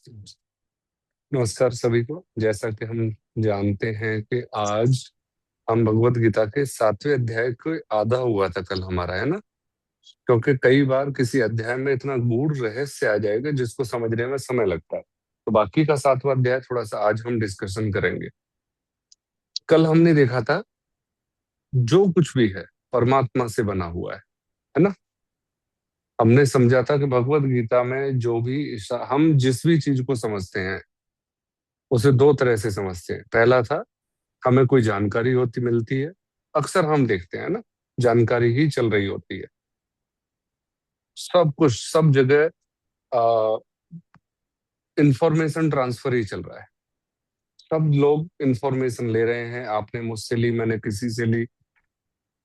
नमस्कार सभी को। जैसा कि हम जानते हैं कि आज हम भगवत गीता के 7वें अध्याय को आधा हुआ था कल हमारा, है ना? क्योंकि कई बार किसी अध्याय में इतना गूढ़ रहस्य आ जाएगा जिसको समझने में समय लगता है। तो बाकी का 7वां अध्याय थोड़ा सा आज हम डिस्कशन करेंगे। कल हमने देखा था जो कुछ भी है परमात्मा से बना हुआ है ना? हमने समझा था कि भगवत गीता में जो भी हम जिस भी चीज को समझते हैं उसे दो तरह से समझते हैं। पहला था हमें कोई जानकारी होती मिलती है, अक्सर हम देखते हैं ना, जानकारी ही चल रही होती है, सब कुछ सब जगह इंफॉर्मेशन ट्रांसफर ही चल रहा है। सब लोग इंफॉर्मेशन ले रहे हैं, आपने मुझसे ली, मैंने किसी से ली,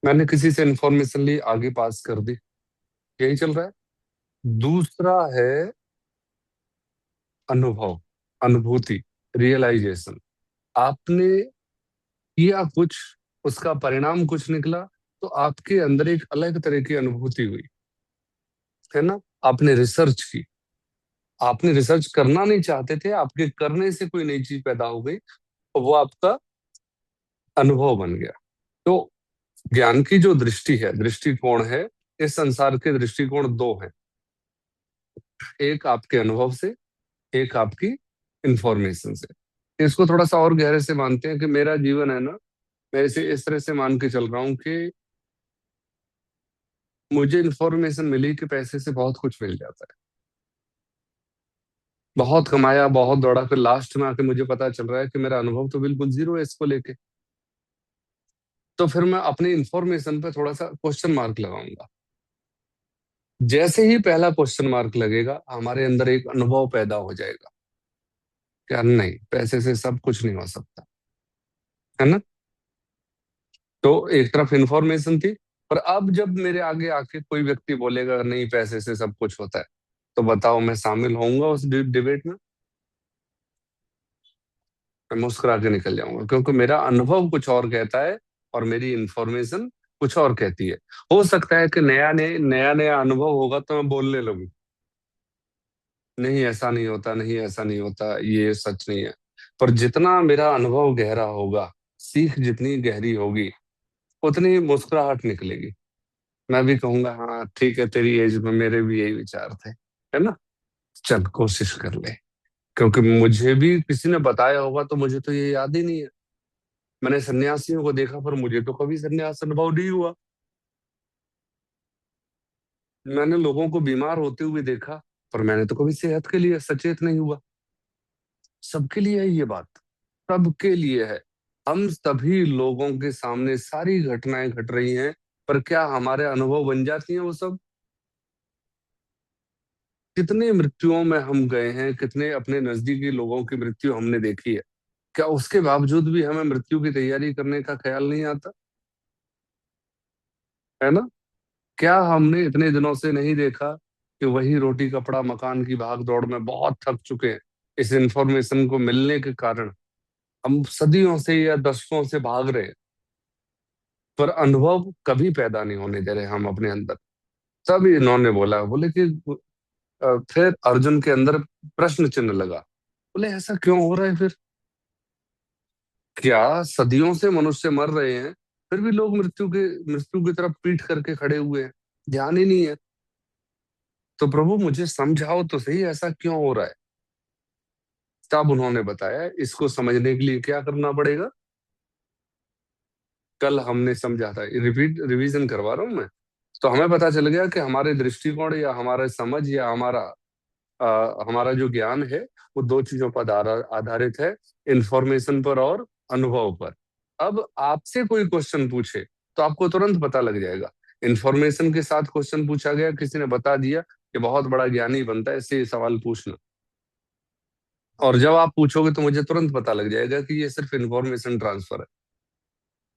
मैंने किसी से इंफॉर्मेशन ली, आगे पास कर दी, यही चल रहा है। दूसरा है अनुभव, अनुभूति, रियलाइजेशन। आपने किया कुछ, उसका परिणाम कुछ निकला, तो आपके अंदर एक अलग तरह की अनुभूति हुई, है ना? आपने रिसर्च की, आपने रिसर्च करना नहीं चाहते थे, आपके करने से कोई नई चीज पैदा हो गई, और वो आपका अनुभव बन गया। तो ज्ञान की जो दृष्टि है, दृष्टिकोण है, इस संसार के दृष्टिकोण दो हैं। एक आपके अनुभव से, एक आपकी इंफॉर्मेशन से। इसको थोड़ा सा और गहरे से मानते हैं कि मेरा जीवन है ना, मैं इसे इस तरह से मान के चल रहा हूँ कि मुझे इंफॉर्मेशन मिली कि पैसे से बहुत कुछ मिल जाता है, बहुत कमाया, बहुत दौड़ा, फिर लास्ट में आके मुझे पता चल रहा है कि मेरा अनुभव तो बिल्कुल जीरो है इसको लेके। तो फिर मैं अपनी इंफॉर्मेशन पे थोड़ा सा क्वेश्चन मार्क लगाऊंगा। जैसे ही पहला क्वेश्चन मार्क लगेगा, हमारे अंदर एक अनुभव पैदा हो जाएगा, क्या नहीं, पैसे से सब कुछ नहीं हो सकता, है ना? तो एक तरफ इंफॉर्मेशन थी, पर अब जब मेरे आगे आके कोई व्यक्ति बोलेगा नहीं पैसे से सब कुछ होता है, तो बताओ मैं शामिल होऊंगा उस डिबेट में? मैं मुस्कुरा के निकल जाऊंगा, क्योंकि मेरा अनुभव कुछ और कहता है और मेरी इंफॉर्मेशन कुछ और कहती है। हो सकता है कि नया नया अनुभव होगा तो मैं बोलने लगूं, नहीं ऐसा नहीं होता, नहीं ऐसा नहीं होता, ये सच नहीं है। पर जितना मेरा अनुभव गहरा होगा, सीख जितनी गहरी होगी, उतनी मुस्कुराहट निकलेगी। मैं भी कहूंगा हाँ ठीक है, तेरी एज में मेरे भी यही विचार थे, है ना? चल कोशिश कर ले। क्योंकि मुझे भी किसी ने बताया होगा, तो मुझे तो ये याद ही नहीं है। मैंने सन्यासियों को देखा, पर मुझे तो कभी सन्यास अनुभव नहीं हुआ। मैंने लोगों को बीमार होते हुए देखा, पर मैंने तो कभी सेहत के लिए सचेत नहीं हुआ। सबके लिए है ये बात, सबके लिए है। हम सभी लोगों के सामने सारी घटनाएं घट रही हैं, पर क्या हमारे अनुभव बन जाती हैं वो सब? कितने मृत्युओं में हम गए हैं, कितने अपने नजदीकी लोगों की मृत्यु हमने देखी है, क्या उसके बावजूद भी हमें मृत्यु की तैयारी करने का ख्याल नहीं आता, है ना? क्या हमने इतने दिनों से नहीं देखा कि वही रोटी कपड़ा मकान की भाग दौड़ में बहुत थक चुके हैं? इस इंफॉर्मेशन को मिलने के कारण हम सदियों से या दशकों से भाग रहे हैं, पर अनुभव कभी पैदा नहीं होने दे रहे हम अपने अंदर। तब इन्होंने बोला, बोले कि फिर अर्जुन के अंदर प्रश्न चिन्ह लगा। बोले ऐसा क्यों हो रहा है फिर? क्या सदियों से मनुष्य मर रहे हैं, फिर भी लोग मृत्यु की तरफ पीठ करके खड़े हुए हैं, ध्यान ही नहीं है। तो प्रभु मुझे समझाओ तो सही, ऐसा क्यों हो रहा है? तब उन्होंने बताया इसको समझने के लिए क्या करना पड़ेगा। कल हमने समझा था, रिपीट रिवीजन करवा रहा हूं मैं। तो हमें पता चल गया कि हमारे दृष्टिकोण या हमारा समझ या हमारा जो ज्ञान है, वो दो चीजों पर आधारित है, इंफॉर्मेशन पर और अनुभव पर। अब आपसे कोई क्वेश्चन पूछे तो आपको तुरंत पता लग जाएगा। इंफॉर्मेशन के साथ क्वेश्चन पूछा गया, किसी ने बता दिया कि बहुत बड़ा ज्ञानी बनता है इससे ये सवाल पूछना, और जब आप पूछोगे तो मुझे तुरंत पता लग जाएगा कि ये सिर्फ इंफॉर्मेशन ट्रांसफर है।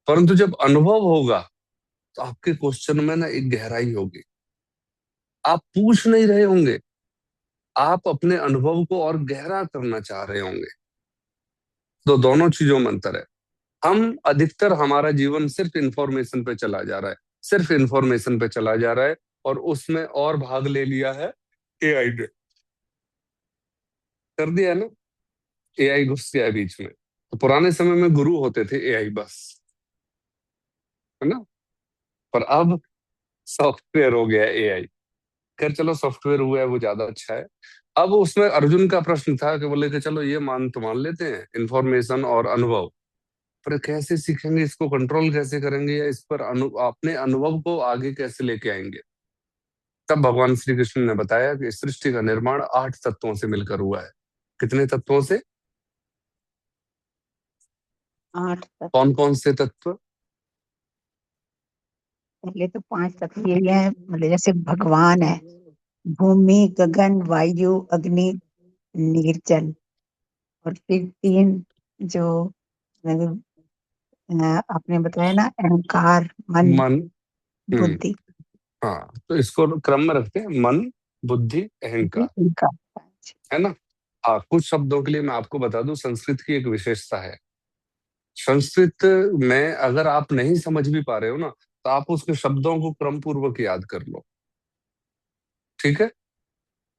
परंतु जब अनुभव होगा, तो आपके क्वेश्चन में ना एक गहराई होगी। आप पूछ नहीं रहे होंगे, आप अपने अनुभव को और गहरा करना चाह रहे होंगे। तो दोनों चीजों में अंतर है। हम अधिकतर हमारा जीवन सिर्फ इंफॉर्मेशन पे चला जा रहा है, सिर्फ इंफॉर्मेशन पे चला जा रहा है, और उसमें और भाग ले लिया है एआई ने। कर दिया है ना, एआई घुस गया है बीच में। तो पुराने समय में गुरु होते थे एआई बस, है ना, पर अब सॉफ्टवेयर हो गया एआई। खैर चलो, सॉफ्टवेयर हुआ है वो ज्यादा अच्छा है। अब उसमें अर्जुन का प्रश्न था कि बोले कि चलो ये मान लेते हैं इंफॉर्मेशन और अनुभव, पर कैसे सीखेंगे इसको, कंट्रोल कैसे करेंगे, या इस पर अपने अनुभव को आगे कैसे लेके आएंगे। तब भगवान श्री कृष्ण ने बताया कि इस सृष्टि का निर्माण 8 तत्वों से मिलकर हुआ है। कितने तत्वों से? 8 तत्व। कौन कौन से तत्व? पहले तो 5 तत्व ये है, मतलब जैसे भगवान है, भूमि, गगन, वायु, अग्नि, नीर, जल। और फिर 3 जो मतलब, आपने बताया ना, अहंकार, मन, मन। हम्म। बुद्धि, हाँ, तो इसको क्रम में रखते हैं, मन, बुद्धि, अहंकार, इनका। है ना। हाँ, कुछ शब्दों के लिए मैं आपको बता दूं, संस्कृत की एक विशेषता है। संस्कृत में अगर आप नहीं समझ भी पा रहे हो ना, तो आप उसके शब्दों को क्रम पूर्वक याद कर लो, ठीक है।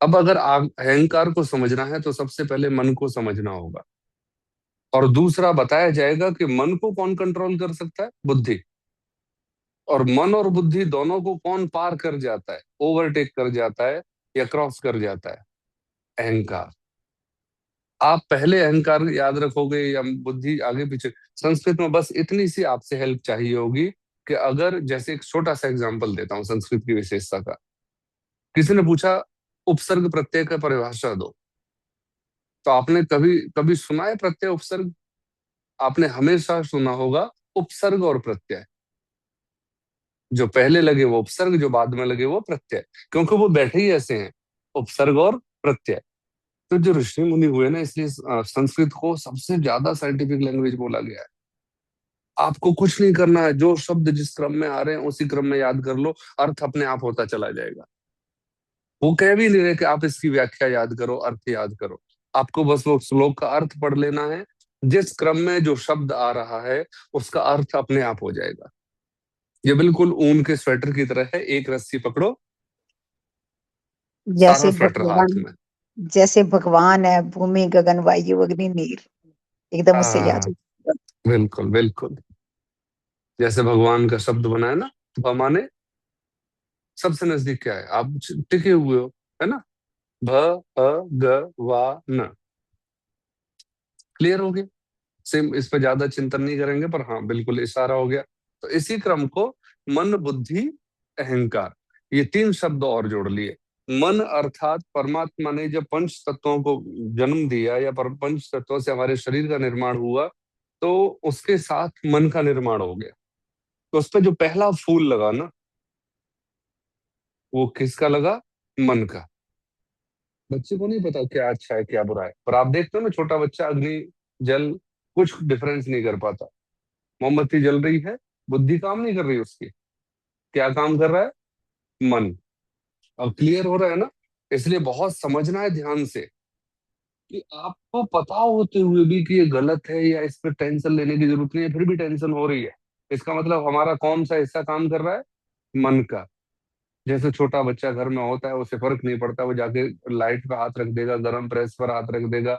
अब अगर आप अहंकार को समझना है तो सबसे पहले मन को समझना होगा, और दूसरा बताया जाएगा कि मन को कौन कंट्रोल कर सकता है, बुद्धि। और मन और बुद्धि दोनों को कौन पार कर जाता है, ओवरटेक कर जाता है या क्रॉस कर जाता है, अहंकार। आप पहले अहंकार याद रखोगे या बुद्धि आगे पीछे। संस्कृत में बस इतनी सी आपसे हेल्प चाहिए होगी कि अगर, जैसे एक छोटा सा एग्जांपल देता हूँ संस्कृत की विशेषता का। किसी ने पूछा उपसर्ग प्रत्यय का परिभाषा दो, तो आपने कभी कभी सुना है प्रत्यय उपसर्ग? आपने हमेशा सुना होगा उपसर्ग और प्रत्यय। जो पहले लगे वो उपसर्ग, जो बाद में लगे वो प्रत्यय, क्योंकि वो बैठे ही ऐसे हैं, उपसर्ग और प्रत्यय। तो जो ऋषि मुनि हुए ना, इसलिए संस्कृत को सबसे ज्यादा साइंटिफिक लैंग्वेज बोला गया है। आपको कुछ नहीं करना है, जो शब्द जिस क्रम में आ रहे हैं उसी क्रम में याद कर लो, अर्थ अपने आप होता चला जाएगा। वो कह भी नहीं रहे कि आप इसकी व्याख्या याद करो, अर्थ याद करो। आपको बस वो श्लोक का अर्थ पढ़ लेना है, जिस क्रम में जो शब्द आ रहा है उसका अर्थ अपने आप हो जाएगा। ये बिल्कुल ऊन के स्वेटर की तरह है, एक रस्सी पकड़ो, सारा जैसे स्वेटर हाथ भगवान में। जैसे भगवान है, भूमि, गगन, वायु, अग्नि, नीर, एकदम उससे याद हाँ, हो। बिल्कुल बिल्कुल। जैसे भगवान का शब्द बना है ना, माने सबसे नजदीक क्या है, आप टिके हुए हो, है ना। भ, अ, ग, वा, न। क्लियर हो गया। सेम, इस पे ज्यादा चिंतन नहीं करेंगे, पर हाँ बिल्कुल इशारा हो गया। तो इसी क्रम को मन, बुद्धि, अहंकार, ये 3 शब्द और जोड़ लिए। मन अर्थात परमात्मा ने जब पंच तत्वों को जन्म दिया, या पंच तत्वों से हमारे शरीर का निर्माण हुआ, तो उसके साथ मन का निर्माण हो गया। तो उस पे जो पहला फूल लगा ना, वो किसका लगा, मन का। बच्चे को नहीं पता क्या अच्छा है क्या बुरा है, पर आप देखते हो ना, छोटा बच्चा अग्नि, जल, कुछ डिफरेंस नहीं कर पाता। मोमबत्ती जल रही है, बुद्धि काम नहीं कर रही उसकी, क्या काम कर रहा है, मन। अब क्लियर हो रहा है ना। इसलिए बहुत समझना है ध्यान से, कि आपको पता होते हुए भी कि ये गलत है या इस पर टेंशन लेने की जरूरत नहीं है, फिर भी टेंशन हो रही है। इसका मतलब हमारा कौन सा हिस्सा काम कर रहा है, मन का। जैसे छोटा बच्चा घर में होता है, उसे फर्क नहीं पड़ता, वो जाके लाइट पे हाथ रख देगा, गरम प्रेस पर हाथ रख देगा,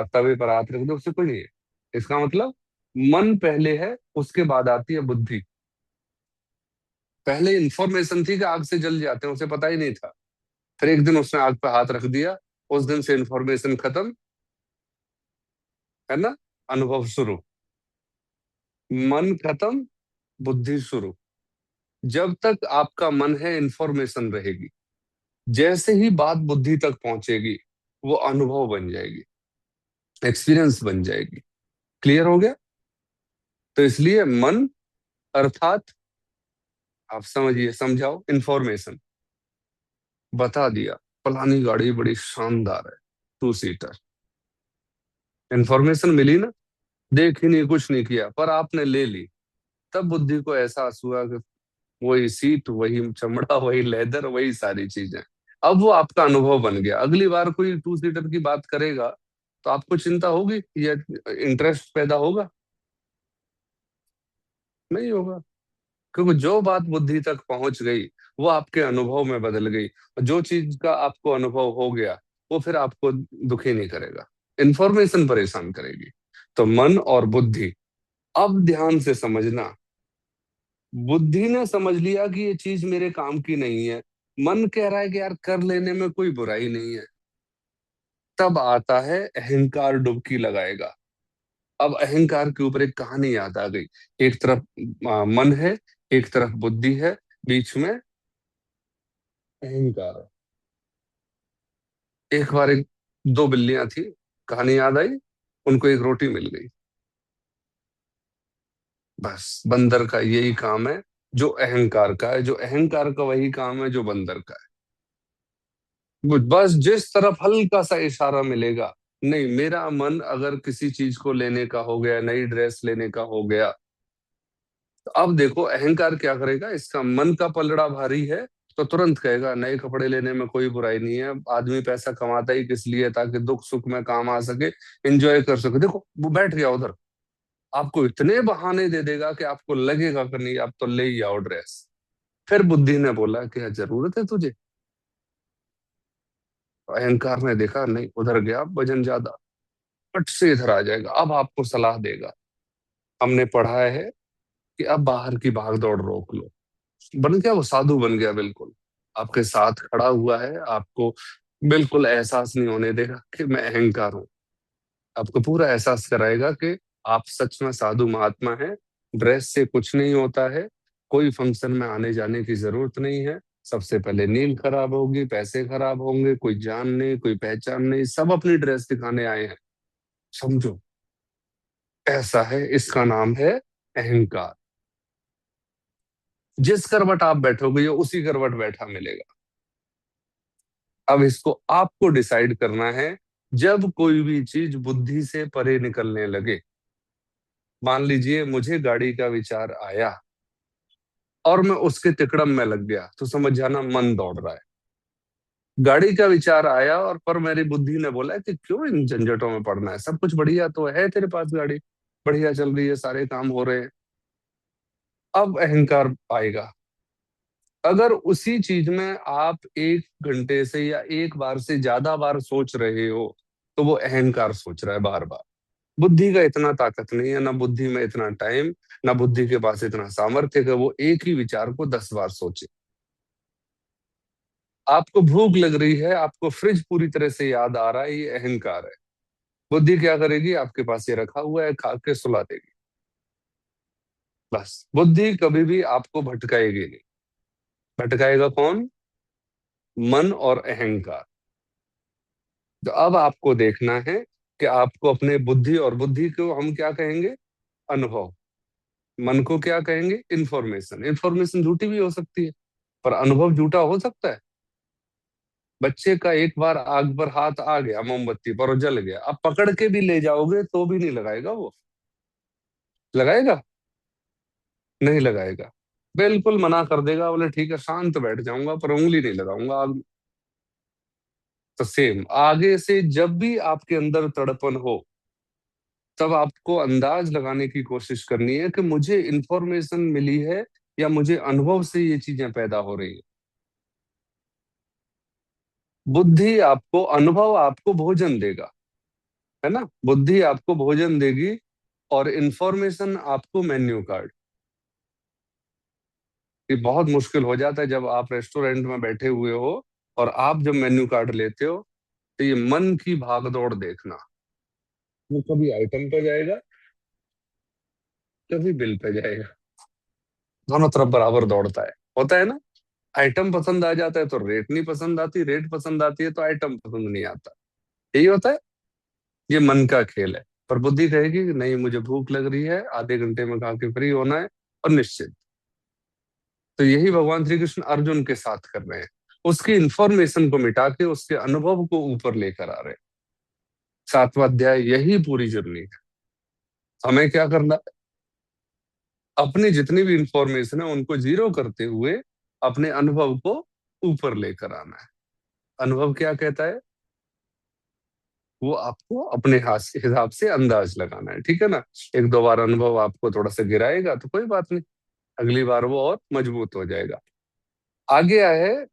तवे पर हाथ रख देगा, उससे कोई नहीं है। इसका मतलब मन पहले है, उसके बाद आती है बुद्धि। पहले इंफॉर्मेशन थी कि आग से जल जाते हैं, उसे पता ही नहीं था। फिर एक दिन उसने आग पे हाथ रख दिया, उस दिन से इंफॉर्मेशन खत्म, है ना, अनुभव शुरू। मन खत्म, बुद्धि शुरू। जब तक आपका मन है इंफॉर्मेशन रहेगी, जैसे ही बात बुद्धि तक पहुंचेगी वो अनुभव बन जाएगी, एक्सपीरियंस बन जाएगी। क्लियर हो गया। तो इसलिए मन अर्थात, आप समझिए, समझाओ, इंफॉर्मेशन। बता दिया फलानी गाड़ी बड़ी शानदार है, 2 सीटर। इंफॉर्मेशन मिली ना, देख ही नहीं, कुछ नहीं किया, पर आपने ले ली। तब बुद्धि को एहसास हुआ कि वही सीट, वही चमड़ा, वही लेदर, वही सारी चीजें। अब वो आपका अनुभव बन गया। अगली बार कोई 2 सीटर की बात करेगा तो आपको चिंता होगी या इंटरेस्ट पैदा होगा? नहीं होगा, क्योंकि जो बात बुद्धि तक पहुंच गई वो आपके अनुभव में बदल गई। और जो चीज का आपको अनुभव हो गया, वो फिर आपको दुखी नहीं करेगा, इंफॉर्मेशन परेशान करेगी। तो मन और बुद्धि, अब ध्यान से समझना, बुद्धि ने समझ लिया कि ये चीज मेरे काम की नहीं है, मन कह रहा है कि यार कर लेने में कोई बुराई नहीं है, तब आता है अहंकार डुबकी लगाएगा। अब अहंकार के ऊपर एक कहानी याद आ गई। एक तरफ मन है, एक तरफ बुद्धि है, बीच में अहंकार है। एक बार एक दो बिल्लियां थी, कहानी याद आई, उनको एक रोटी मिल गई। बस बंदर का यही काम है जो अहंकार का है, जो अहंकार का वही काम है जो बंदर का है। बस जिस तरफ हल्का सा इशारा मिलेगा, नहीं मेरा मन अगर किसी चीज को लेने का हो गया, नई ड्रेस लेने का हो गया, तो अब देखो अहंकार क्या करेगा, इसका मन का पलड़ा भारी है तो तुरंत कहेगा नए कपड़े लेने में कोई बुराई नहीं है, आदमी पैसा कमाता ही किस लिए, ताकि दुख सुख में काम आ सके, एंजॉय कर सके। देखो वो बैठ गया उधर, आपको इतने बहाने दे देगा कि आपको लगेगा कि नहीं आप तो ले ही आओ ड्रेस। फिर बुद्धि ने बोला कि "हाँ, जरूरत है तुझे"। अहंकार ने देखा नहीं, उधर गया वजन ज्यादा, पट से इधर आ जाएगा, अब आपको सलाह देगा। हमने पढ़ा है कि अब बाहर की भाग दौड़ रोक लो। बन गया, वो साधु बन गया बिल्कुल, आपके साथ खड़ा हुआ है, आपको बिल्कुल एहसास नहीं होने देगा कि मैं अहंकार हूं, आपको पूरा एहसास कराएगा कि आप सच में साधु महात्मा हैं। ड्रेस से कुछ नहीं होता है, कोई फंक्शन में आने जाने की जरूरत नहीं है। सबसे पहले नींद खराब होगी, पैसे खराब होंगे, कोई जान नहीं, कोई पहचान नहीं, सब अपनी ड्रेस दिखाने आए हैं, समझो। ऐसा है, इसका नाम है अहंकार। जिस करवट आप बैठोगे ये उसी करवट बैठा मिलेगा। अब इसको आपको डिसाइड करना है। जब कोई भी चीज बुद्धि से परे निकलने लगे, मान लीजिए मुझे गाड़ी का विचार आया और मैं उसके तिकड़म में लग गया, तो समझ जाना मन दौड़ रहा है। गाड़ी का विचार आया और पर मेरी बुद्धि ने बोला कि क्यों इन झंझटों में पड़ना है, सब कुछ बढ़िया तो है, तेरे पास गाड़ी बढ़िया चल रही है, सारे काम हो रहे हैं। अब अहंकार आएगा। अगर उसी चीज में आप 1 घंटे से या एक बार से ज्यादा बार सोच रहे हो, तो वो अहंकार सोच रहा है बार बार। बुद्धि का इतना ताकत नहीं है, ना बुद्धि में इतना टाइम, ना बुद्धि के पास इतना सामर्थ्य कि वो एक ही विचार को 10 बार सोचे। आपको भूख लग रही है, आपको फ्रिज पूरी तरह से याद आ रहा है, ये अहंकार है। बुद्धि क्या करेगी, आपके पास ये रखा हुआ है, खा के सुला देगी। बस बुद्धि कभी भी आपको भटकाएगी नहीं। भटकाएगा कौन? मन और अहंकार। तो अब आपको देखना है कि आपको अपने बुद्धि, और बुद्धि को हम क्या कहेंगे? अनुभव। मन को क्या कहेंगे? इंफॉर्मेशन। इंफॉर्मेशन झूठी भी हो सकती है, पर अनुभव झूठा हो सकता है। बच्चे का एक बार आग पर हाथ आ गया, मोमबत्ती पर, और जल गया, अब पकड़ के भी ले जाओगे तो भी नहीं लगाएगा वो। लगाएगा? नहीं लगाएगा। बिल्कुल मना कर देगा, बोले ठीक है शांत बैठ जाऊंगा पर उंगली नहीं लगाऊंगा आग में। तो सेम आगे से जब भी आपके अंदर तड़पन हो, तब आपको अंदाज लगाने की कोशिश करनी है कि मुझे इंफॉर्मेशन मिली है या मुझे अनुभव से ये चीजें पैदा हो रही है। बुद्धि आपको, अनुभव आपको भोजन देगा, है ना, बुद्धि आपको भोजन देगी, और इंफॉर्मेशन आपको मेन्यू कार्ड। ये बहुत मुश्किल हो जाता है जब आप रेस्टोरेंट में बैठे हुए हो और आप जब मेन्यू कार्ड लेते हो, तो ये मन की भागदौड़ देखना, वो कभी आइटम पे जाएगा, कभी बिल पे जाएगा, दोनों तरफ बराबर दौड़ता है, होता है ना। आइटम पसंद आ जाता है तो रेट नहीं पसंद आती, रेट पसंद आती है तो आइटम पसंद नहीं आता। यही होता है, ये मन का खेल है। पर बुद्धि कहेगी कि नहीं मुझे भूख लग रही है, आधे घंटे में खा के फ्री होना है, और निश्चित। तो यही भगवान श्री कृष्ण अर्जुन के साथ कर रहे हैं, उसकी इंफॉर्मेशन को मिटा के उसके अनुभव को ऊपर लेकर आ रहे हैं। 7वां अध्याय यही पूरी जर्नी है। हमें क्या करना है? अपनी जितनी भी इंफॉर्मेशन है उनको जीरो करते हुए अपने अनुभव को ऊपर लेकर आना है। अनुभव क्या कहता है, वो आपको अपने हाथ के हिसाब से अंदाज लगाना है, ठीक है ना। 1-2 बार अनुभव आपको थोड़ा सा गिराएगा तो कोई बात नहीं, अगली बार वो और मजबूत हो जाएगा। आगे आए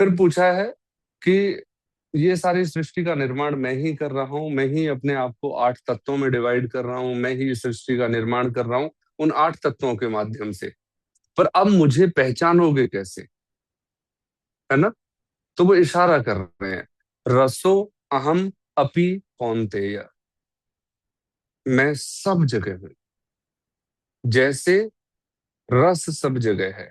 फिर पूछा है कि ये सारी सृष्टि का निर्माण मैं ही कर रहा हूं, मैं ही अपने आप को 8 तत्वों में डिवाइड कर रहा हूं, मैं ही इस सृष्टि का निर्माण कर रहा हूं उन 8 तत्वों के माध्यम से। पर अब मुझे पहचानोगे कैसे, है ना? तो वो इशारा कर रहे हैं, रसो अहम अपि कौन्तेय, मैं सब जगह हूं। जैसे रस सब जगह है,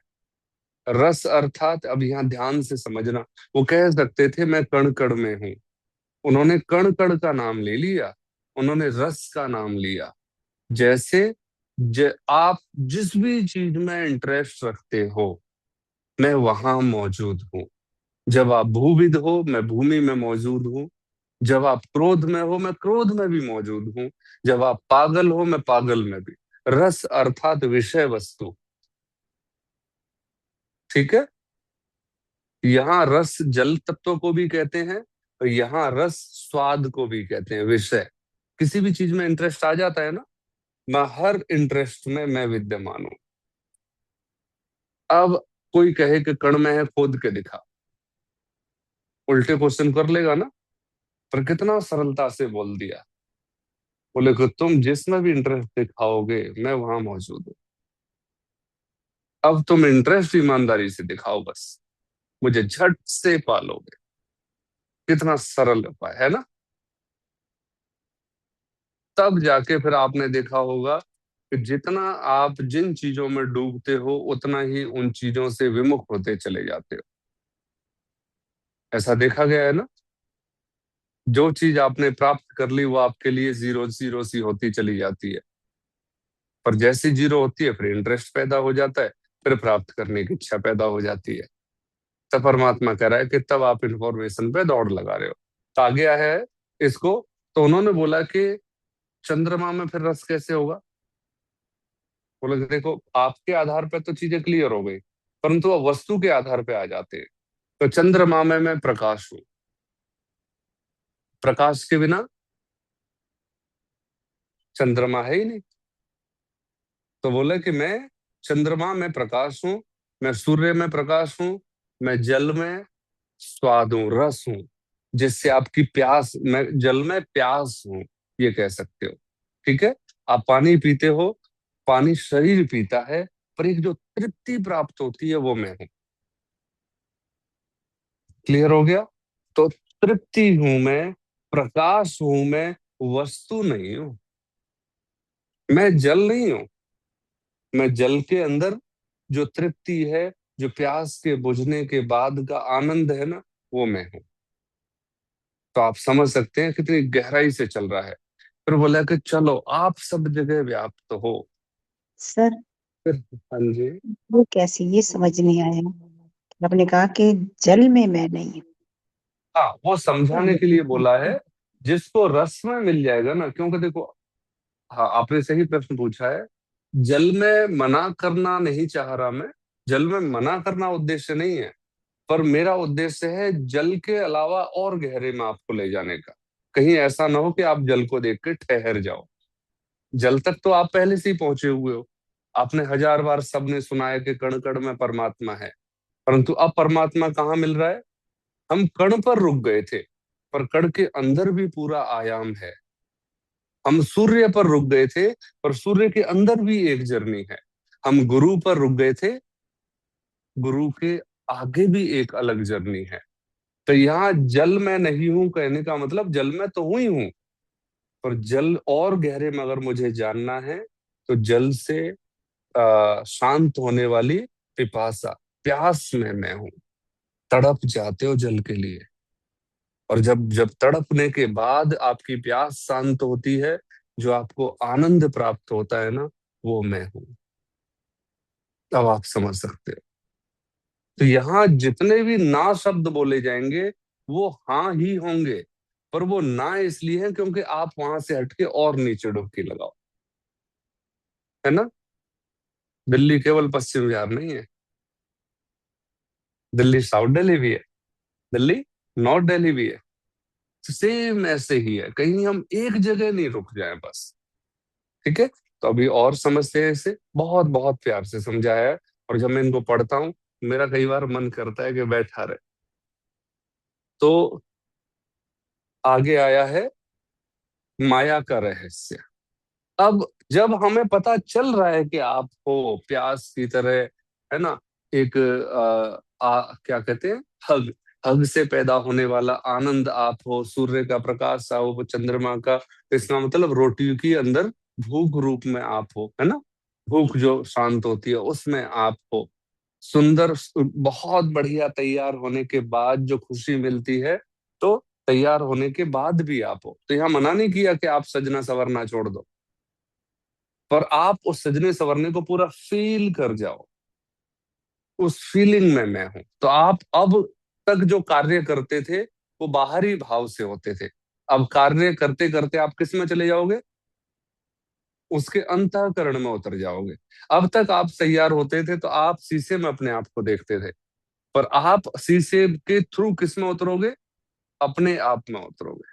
रस अर्थात, अब यहां ध्यान से समझना, वो कह सकते थे मैं कण कण में हूं, उन्होंने कण कण का नाम ले लिया, उन्होंने रस का नाम लिया। जैसे आप जिस भी चीज में इंटरेस्ट रखते हो, मैं वहां मौजूद हूँ। जब आप भूविद हो, मैं भूमि में मौजूद हूँ। जब आप क्रोध में हो, मैं क्रोध में भी मौजूद हूँ। जब आप पागल हो, मैं पागल में भी। रस अर्थात विषय वस्तु, ठीक है। यहाँ रस जल तत्व को भी कहते हैं, और यहाँ रस स्वाद को भी कहते हैं, विषय। किसी भी चीज में इंटरेस्ट आ जाता है ना, मैं हर इंटरेस्ट में मैं विद्यमान हूं। अब कोई कहे कि कण में है, खोद के दिखा, उल्टे क्वेश्चन कर लेगा ना। पर कितना सरलता से बोल दिया, बोले कि तुम जिसमें भी इंटरेस्ट दिखाओगे मैं वहां मौजूद हूं। अब तुम इंटरेस्ट ईमानदारी से दिखाओ, बस मुझे झट से पालोगे। कितना सरल उपाय है ना। तब जाके फिर आपने देखा होगा कि जितना आप जिन चीजों में डूबते हो, उतना ही उन चीजों से विमुख होते चले जाते हो। ऐसा देखा गया है ना। जो चीज आपने प्राप्त कर ली, वो आपके लिए जीरो जीरो सी होती चली जाती है। पर जैसी जीरो होती है, फिर इंटरेस्ट पैदा हो जाता है, फिर प्राप्त करने की इच्छा पैदा हो जाती है। तब परमात्मा कह रहा है कि तब आप इंफॉर्मेशन पे दौड़ लगा रहे हो। तो आगे आया है इसको। तो उन्होंने बोला कि चंद्रमा में फिर रस कैसे होगा। बोला कि देखो, आपके आधार पे तो चीजें क्लियर हो गई, परंतु अब वस्तु के आधार पे आ जाते हैं। तो चंद्रमा में मैं प्रकाश हूं, प्रकाश के बिना चंद्रमा है ही नहीं। तो बोले कि मैं चंद्रमा में प्रकाश हूं, मैं सूर्य में प्रकाश हूं, मैं जल में स्वाद हूं, रस हूं। जिससे आपकी प्यास, मैं जल में प्यास हूं, ये कह सकते हो। ठीक है। आप पानी पीते हो, पानी शरीर पीता है, पर एक जो तृप्ति प्राप्त होती है वो मैं हूं। क्लियर हो गया। तो तृप्ति हूं मैं, प्रकाश हूं मैं, वस्तु नहीं हूं। मैं जल नहीं हूं। मैं जल के अंदर जो तृप्ति है, जो प्यास के बुझने के बाद का आनंद है ना, वो मैं हूं। तो आप समझ सकते हैं कितनी गहराई से चल रहा है। फिर बोला कि चलो आप सब जगह व्याप्त हो। सर, फिर हाँ जी। वो कैसे, ये समझ नहीं आया। आपने कहा कि जल में मैं नहीं हाँ, वो समझाने के लिए हूँ। बोला है। जिसको रस में मिल जाएगा ना, क्योंकि देखो, हाँ आपने सही प्रश्न पूछा है। जल में मना करना नहीं चाह रहा मैं, जल में मना करना उद्देश्य नहीं है। पर मेरा उद्देश्य है जल के अलावा और गहरे में आपको ले जाने का। कहीं ऐसा ना हो कि आप जल को देख के ठहर जाओ। जल तक तो आप पहले से ही पहुंचे हुए हो। आपने हजार बार सबने सुना है कि कण कण में परमात्मा है। परंतु अब परमात्मा कहाँ मिल रहा है? हम कण पर रुक गए थे, पर कण के अंदर भी पूरा आयाम है। हम सूर्य पर रुक गए थे, पर सूर्य के अंदर भी एक जर्नी है। हम गुरु पर रुक गए थे, गुरु के आगे भी एक अलग जर्नी है। तो यहाँ जल में नहीं हूं कहने का मतलब, जल में तो हूं ही हूं, पर जल और गहरे में अगर मुझे जानना है, तो जल से शांत होने वाली पिपासा, प्यास में मैं हूं। तड़प जाते हो जल के लिए, और जब जब तड़पने के बाद आपकी प्यास शांत होती है, जो आपको आनंद प्राप्त होता है ना, वो मैं हूं। अब आप समझ सकते हो। तो यहाँ जितने भी ना शब्द बोले जाएंगे, वो हाँ ही होंगे। पर वो ना इसलिए है क्योंकि आप वहां से हटके और नीचे डुबकी लगाओ, है ना। दिल्ली केवल पश्चिम बिहार नहीं है, दिल्ली साउथ दिल्ली भी है, दिल्ली नॉर्थ दिल्ली भी है। सेम ऐसे ही है, कहीं हम एक जगह नहीं रुक जाए बस। ठीक है। तो अभी और समझते हैं इसे, बहुत बहुत प्यार से समझाया है। और जब मैं इनको पढ़ता हूँ, मेरा कई बार मन करता है कि बैठा रहे, तो आगे आया है माया का रहस्य। अब जब हमें पता चल रहा है कि आप हो प्यास की तरह, है ना, एक क्या कहते हैं, हग, हग से पैदा होने वाला आनंद आप हो, सूर्य का प्रकाश आओ, वो चंद्रमा का, तो इसका मतलब रोटी के अंदर भूख रूप में आप हो, है ना, भूख जो शांत होती है उसमें आप हो, सुंदर, बहुत बढ़िया तैयार होने के बाद जो खुशी मिलती है, तो तैयार होने के बाद भी आप हो। तो यहाँ मना नहीं किया कि आप सजना संवरना छोड़ दो, पर आप उस सजने संवरने को पूरा फील कर जाओ, उस फीलिंग में मैं हूं। तो आप अब तक जो कार्य करते थे वो बाहरी भाव से होते थे, अब कार्य करते करते आप किस में चले जाओगे, उसके अंतःकरण में उतर जाओगे। अब तक आप तैयार होते थे तो आप शीशे में अपने आप को देखते थे, पर आप शीशे के थ्रू किस में उतरोगे, अपने आप में उतरोगे।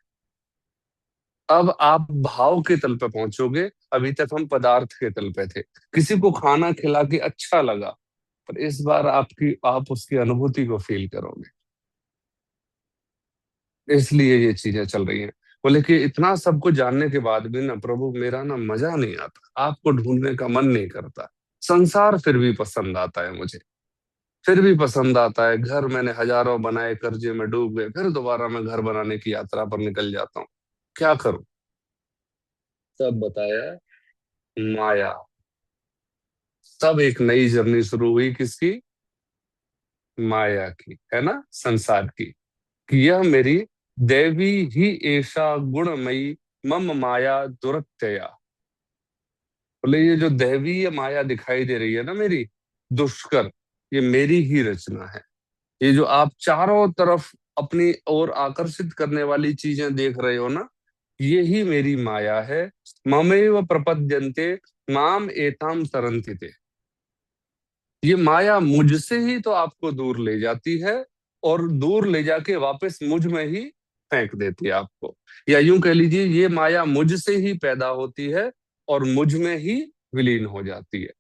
अब आप भाव के तल पे पहुंचोगे। अभी तक हम पदार्थ के तल पे थे, किसी को खाना खिला के अच्छा लगा, पर इस बार आप उसकी अनुभूति को फील करोगे। इसलिए ये चीजें चल रही हैं। बोले कि इतना सबको जानने के बाद भी ना प्रभु मेरा ना मजा नहीं आता, आपको ढूंढने का मन नहीं करता। संसार फिर भी पसंद आता है मुझे, फिर भी पसंद आता है। घर मैंने हजारों बनाए, कर्जे में डूब गए, फिर दोबारा मैं घर बनाने की यात्रा पर निकल जाता हूँ। क्या करूं? सब बताया माया। सब एक नई जर्नी शुरू हुई, किसकी? माया की, है ना, संसार की, कि यह मेरी देवी ही ऐसा गुणमयी मम माया दुरत्यया। बोले ये जो दैवी ये माया दिखाई दे रही है ना मेरी, दुष्कर, ये मेरी ही रचना है। ये जो आप चारों तरफ अपनी ओर आकर्षित करने वाली चीजें देख रहे हो ना, ये ही मेरी माया है। ममेव प्रपद्यन्ते माम एताम तरन्ति ते। ये माया मुझसे ही तो आपको दूर ले जाती है, और दूर ले जाके वापस मुझ में ही फेंक देती है आपको। या यूं कह लीजिए ये माया मुझसे ही पैदा होती है और मुझ में ही विलीन हो जाती है।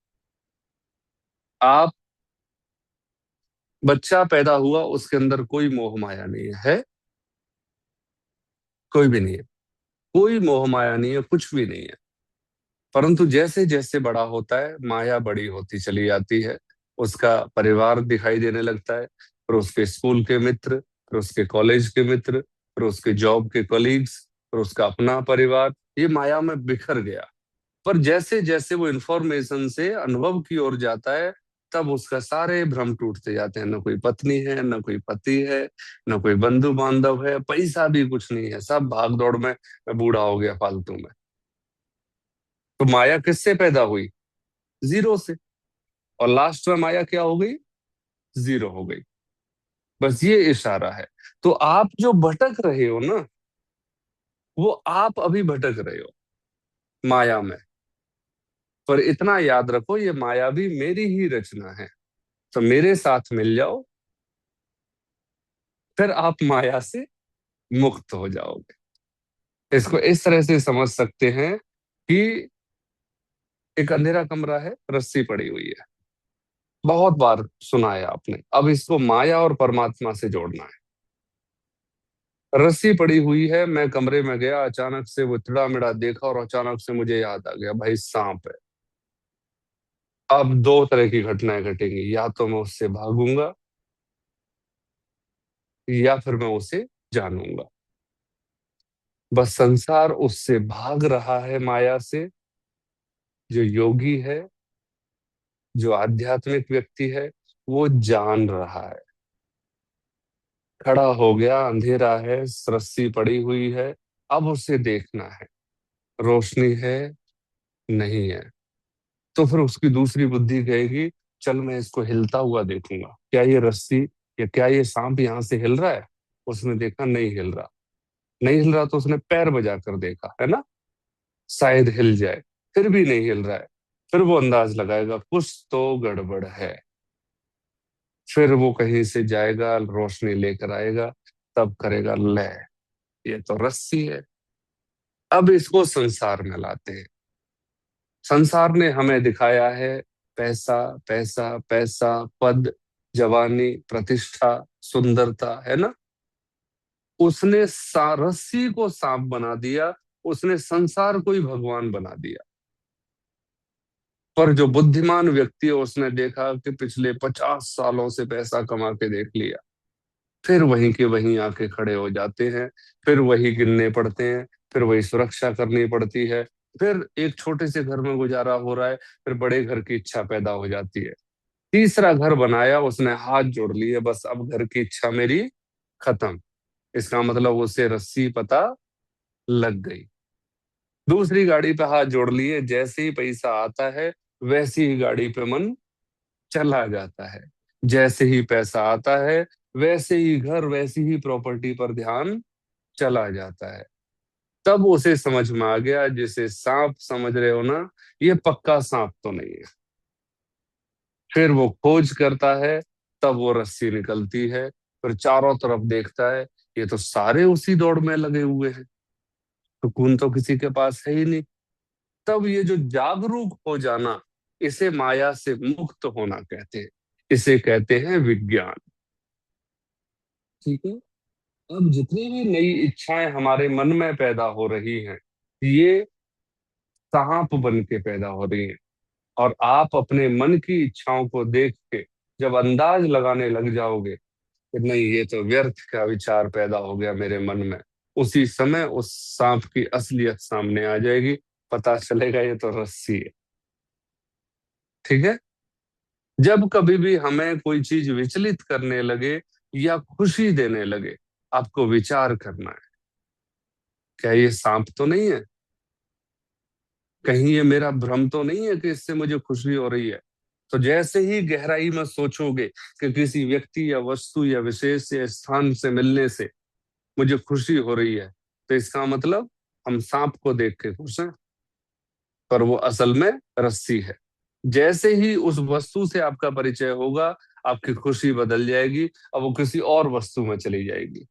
आप बच्चा पैदा हुआ, उसके अंदर कोई मोह माया नहीं है, कोई भी नहीं है, कोई मोह माया नहीं है, कुछ भी नहीं है। परंतु जैसे जैसे बड़ा होता है माया बड़ी होती चली जाती है। उसका परिवार दिखाई देने लगता है, फिर उसके स्कूल के मित्र, फिर उसके कॉलेज के मित्र, फिर उसके जॉब के कलीग्स, फिर उसका अपना परिवार, ये माया में बिखर गया। पर जैसे जैसे वो इंफॉर्मेशन से अनुभव की ओर जाता है, तब उसका सारे भ्रम टूटते जाते हैं। न कोई पत्नी है, न कोई पति है, न कोई बंधु बांधव है, पैसा भी कुछ नहीं है, सब भाग दौड़ में मैं बूढ़ा हो गया फालतू में। तो माया किससे पैदा हुई? जीरो से। और लास्ट में माया क्या हो गई? जीरो हो गई। बस ये इशारा है। तो आप जो भटक रहे हो ना, वो आप अभी भटक रहे हो माया में। पर इतना याद रखो ये माया भी मेरी ही रचना है। तो मेरे साथ मिल जाओ, फिर आप माया से मुक्त हो जाओगे। इसको इस तरह से समझ सकते हैं कि एक अंधेरा कमरा है, रस्सी पड़ी हुई है, बहुत बार सुना है आपने। अब इसको माया और परमात्मा से जोड़ना है। रस्सी पड़ी हुई है, मैं कमरे में गया, अचानक से वो टिड़ा मिड़ा देखा और अचानक से मुझे याद आ गया भाई सांप है। अब दो तरह की घटनाएं घटेंगी, या तो मैं उससे भागूंगा या फिर मैं उसे जानूंगा। बस संसार उससे भाग रहा है, माया से। जो योगी है, जो आध्यात्मिक व्यक्ति है, वो जान रहा है। खड़ा हो गया, अंधेरा है, रस्सी पड़ी हुई है, अब उसे देखना है, रोशनी है नहीं है। तो फिर उसकी दूसरी बुद्धि कहेगी चल मैं इसको हिलता हुआ देखूंगा, क्या ये रस्सी या क्या ये सांप यहां से हिल रहा है। उसने देखा नहीं हिल रहा, नहीं हिल रहा, तो उसने पैर बजा कर देखा, है ना, शायद हिल जाए। फिर भी नहीं हिल रहा है, फिर वो अंदाज लगाएगा कुछ तो गड़बड़ है। फिर वो कहीं से जाएगा, रोशनी लेकर आएगा, तब करेगा ले, ये तो रस्सी है। अब इसको संसार में लाते हैं। संसार ने हमें दिखाया है पैसा, पैसा, पैसा, पद, जवानी, प्रतिष्ठा, सुंदरता, है ना, उसने रस्सी को सांप बना दिया, उसने संसार को ही भगवान बना दिया। पर जो बुद्धिमान व्यक्ति है उसने देखा कि पिछले 50 सालों से पैसा कमा के देख लिया, फिर वहीं के वहीं आके खड़े हो जाते हैं, फिर वही गिनने पड़ते हैं, फिर वही सुरक्षा करनी पड़ती है, फिर एक छोटे से घर में गुजारा हो रहा है, फिर बड़े घर की इच्छा पैदा हो जाती है। तीसरा घर बनाया उसने, हाथ जोड़ लिए, बस अब घर की इच्छा मेरी खत्म। इसका मतलब उसे रस्सी पता लग गई। दूसरी गाड़ी पे हाथ जोड़ लिए, जैसे ही पैसा आता है वैसी ही गाड़ी पे मन चला जाता है। जैसे ही पैसा आता है वैसे ही घर, वैसी ही प्रॉपर्टी पर ध्यान चला जाता है। तब उसे समझ में आ गया, जिसे सांप समझ रहे हो ना, ये पक्का सांप तो नहीं है। फिर वो खोज करता है, तब वो रस्सी निकलती है, फिर चारों तरफ देखता है, ये तो सारे उसी दौड़ में लगे हुए हैं, सुकून तो किसी के पास है ही नहीं। तब ये जो जागरूक हो जाना, इसे माया से मुक्त होना कहते हैं, इसे कहते हैं विज्ञान। ठीक है। अब जितनी भी नई इच्छाएं हमारे मन में पैदा हो रही हैं, ये सांप बन के पैदा हो रही हैं। और आप अपने मन की इच्छाओं को देख के जब अंदाज लगाने लग जाओगे कि नहीं, ये तो व्यर्थ का विचार पैदा हो गया मेरे मन में, उसी समय उस सांप की असलियत सामने आ जाएगी, पता चलेगा ये तो रस्सी है। ठीक है। जब कभी भी हमें कोई चीज विचलित करने लगे या खुशी देने लगे, आपको विचार करना है, क्या ये सांप तो नहीं है? कहीं ये मेरा भ्रम तो नहीं है कि इससे मुझे खुशी हो रही है? तो जैसे ही गहराई में सोचोगे कि किसी व्यक्ति या वस्तु या विशेष या स्थान से मिलने से मुझे खुशी हो रही है, तो इसका मतलब हम सांप को देख के खुश हैं, पर वो असल में रस्सी है। जैसे ही उस वस्तु से आपका परिचय होगा, आपकी खुशी बदल जाएगी, अब वो किसी और वस्तु में चली जाएगी।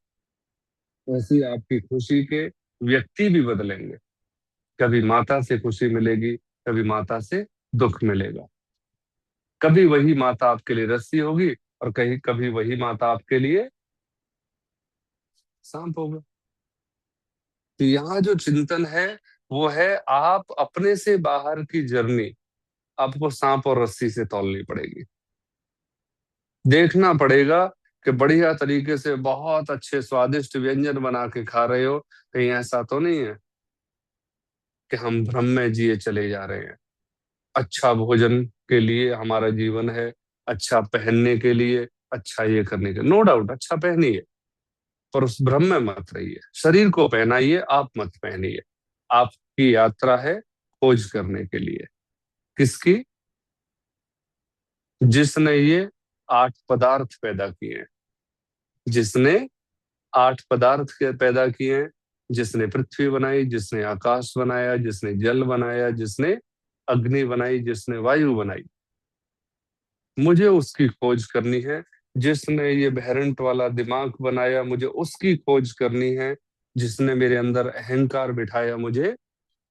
ऐसी आपकी खुशी के व्यक्ति भी बदलेंगे। कभी माता से खुशी मिलेगी, कभी माता से दुख मिलेगा। कभी वही माता आपके लिए रस्सी होगी, और कहीं कभी वही माता आपके लिए सांप होगा। तो यहाँ जो चिंतन है वो है, आप अपने से बाहर की जर्नी आपको सांप और रस्सी से तौलनी पड़ेगी। देखना पड़ेगा कि बढ़िया तरीके से बहुत अच्छे स्वादिष्ट व्यंजन बना के खा रहे हो, कहीं ऐसा तो नहीं है कि हम भ्रम में जिए चले जा रहे हैं। अच्छा भोजन के लिए हमारा जीवन है, अच्छा पहनने के लिए, अच्छा ये करने के, नो डाउट अच्छा पहनिए, पर उस भ्रम में मत रहिए। शरीर को पहनाइए, आप मत पहनिए। आपकी यात्रा है खोज करने के लिए। किसकी? जिसने ये 8 पदार्थ पैदा किए हैं, जिसने 8 पदार्थ के पैदा किए हैं, जिसने पृथ्वी बनाई, जिसने आकाश बनाया, जिसने जल बनाया, जिसने अग्नि बनाई, जिसने वायु बनाई, मुझे उसकी खोज करनी है। जिसने ये बहरंट वाला दिमाग बनाया, मुझे उसकी खोज करनी है। जिसने मेरे अंदर अहंकार बिठाया, मुझे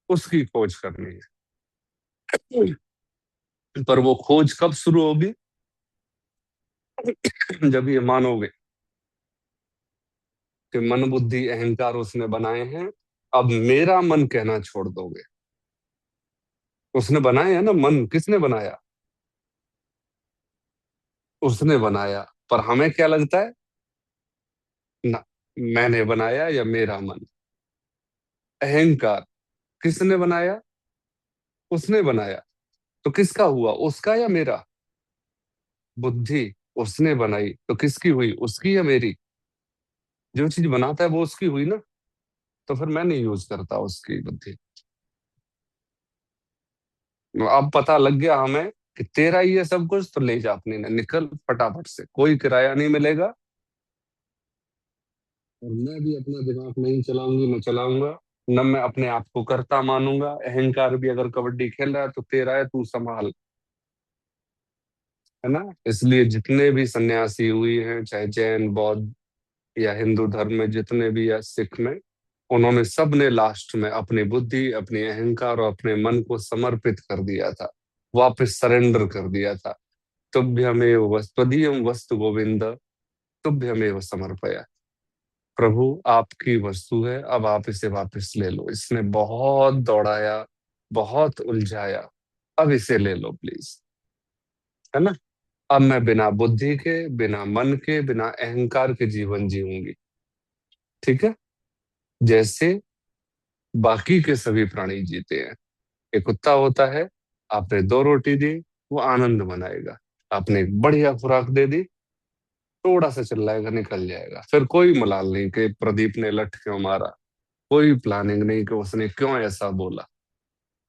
उसकी खोज करनी है। पर वो खोज कब शुरू होगी? जब ये मानोगे कि मन बुद्धि अहंकार उसने बनाए हैं, अब मेरा मन कहना छोड़ दोगे। उसने बनाए है ना, मन किसने बनाया? उसने बनाया। पर हमें क्या लगता है? ना, मैंने बनाया या मेरा मन। अहंकार किसने बनाया? उसने बनाया। तो किसका हुआ, उसका या मेरा? बुद्धि उसने बनाई, तो किसकी हुई, उसकी या मेरी? जो चीज बनाता है वो उसकी हुई ना, तो फिर मैं नहीं यूज करता उसकी बुद्धि। अब पता लग गया हमें कि तेरा ही है सब कुछ, तो ले जा अपनी ना, निकल फटाफट से, कोई किराया नहीं मिलेगा। और मैं भी अपना दिमाग नहीं चलाऊंगी, मैं चलाऊंगा न, मैं अपने आप को करता मानूंगा। अहंकार भी अगर कबड्डी खेल रहा है तो तेरा है, तू संभाल। है ना? इसलिए जितने भी सन्यासी हुई हैं, चाहे जैन बौद्ध या हिंदू धर्म में जितने भी, या सिख में, उन्होंने सब ने लास्ट में अपनी बुद्धि, अपने अहंकार और अपने मन को समर्पित कर दिया था, वापस सरेंडर कर दिया था। तुभ्यमेव त्वदीयं वस्तु गोविंद, तुभ्यमेव समर्पया। प्रभु आपकी वस्तु है, अब आप इसे वापस ले लो, इसने बहुत दौड़ाया, बहुत उलझाया, अब इसे ले लो प्लीज, है ना। अब मैं बिना बुद्धि के, बिना मन के, बिना अहंकार के जीवन जीऊंगी, ठीक है, जैसे बाकी के सभी प्राणी जीते हैं। एक कुत्ता होता है, आपने दो रोटी दी, वो आनंद मनाएगा। आपने एक बढ़िया खुराक दे दी, थोड़ा सा चिल्लाएगा, निकल जाएगा। फिर कोई मलाल नहीं कि प्रदीप ने लठ क्यों मारा, कोई प्लानिंग नहीं कि उसने क्यों ऐसा बोला,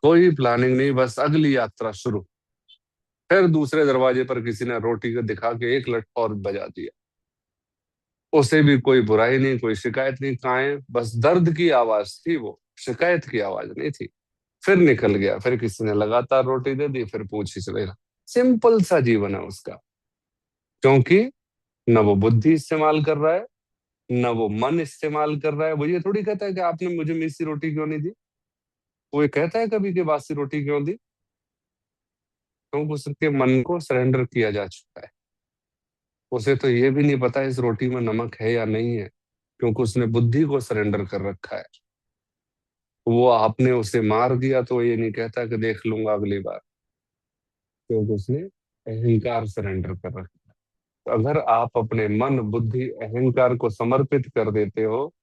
कोई प्लानिंग नहीं, बस अगली यात्रा शुरू। फिर दूसरे दरवाजे पर किसी ने रोटी को दिखा के एक लठ और बजा दिया, उसे भी कोई बुराई नहीं, कोई शिकायत नहीं, काए बस दर्द की आवाज थी, वो शिकायत की आवाज नहीं थी। फिर निकल गया, फिर किसी ने लगातार रोटी दे दी, फिर पूछ ही चलेगा। सिंपल सा जीवन है उसका, क्योंकि न वो बुद्धि इस्तेमाल कर रहा है, न वो मन इस्तेमाल कर रहा है। वो ये थोड़ी कहता है कि आपने मुझे मिस्सी रोटी क्यों नहीं दी, वो ये कहता है कभी कि बासी रोटी क्यों दी, क्योंकि उसके मन को सरेंडर किया जा चुका है। उसे तो ये भी नहीं पता इस रोटी में नमक है या नहीं है, क्योंकि उसने बुद्धि को सरेंडर कर रखा है। वो आपने उसे मार दिया तो ये नहीं कहता कि देख लूंगा अगली बार, क्योंकि उसने अहंकार सरेंडर कर रखा है। तो अगर आप अपने मन, बुद्धि, अहंकार को समर्पित कर देते हो,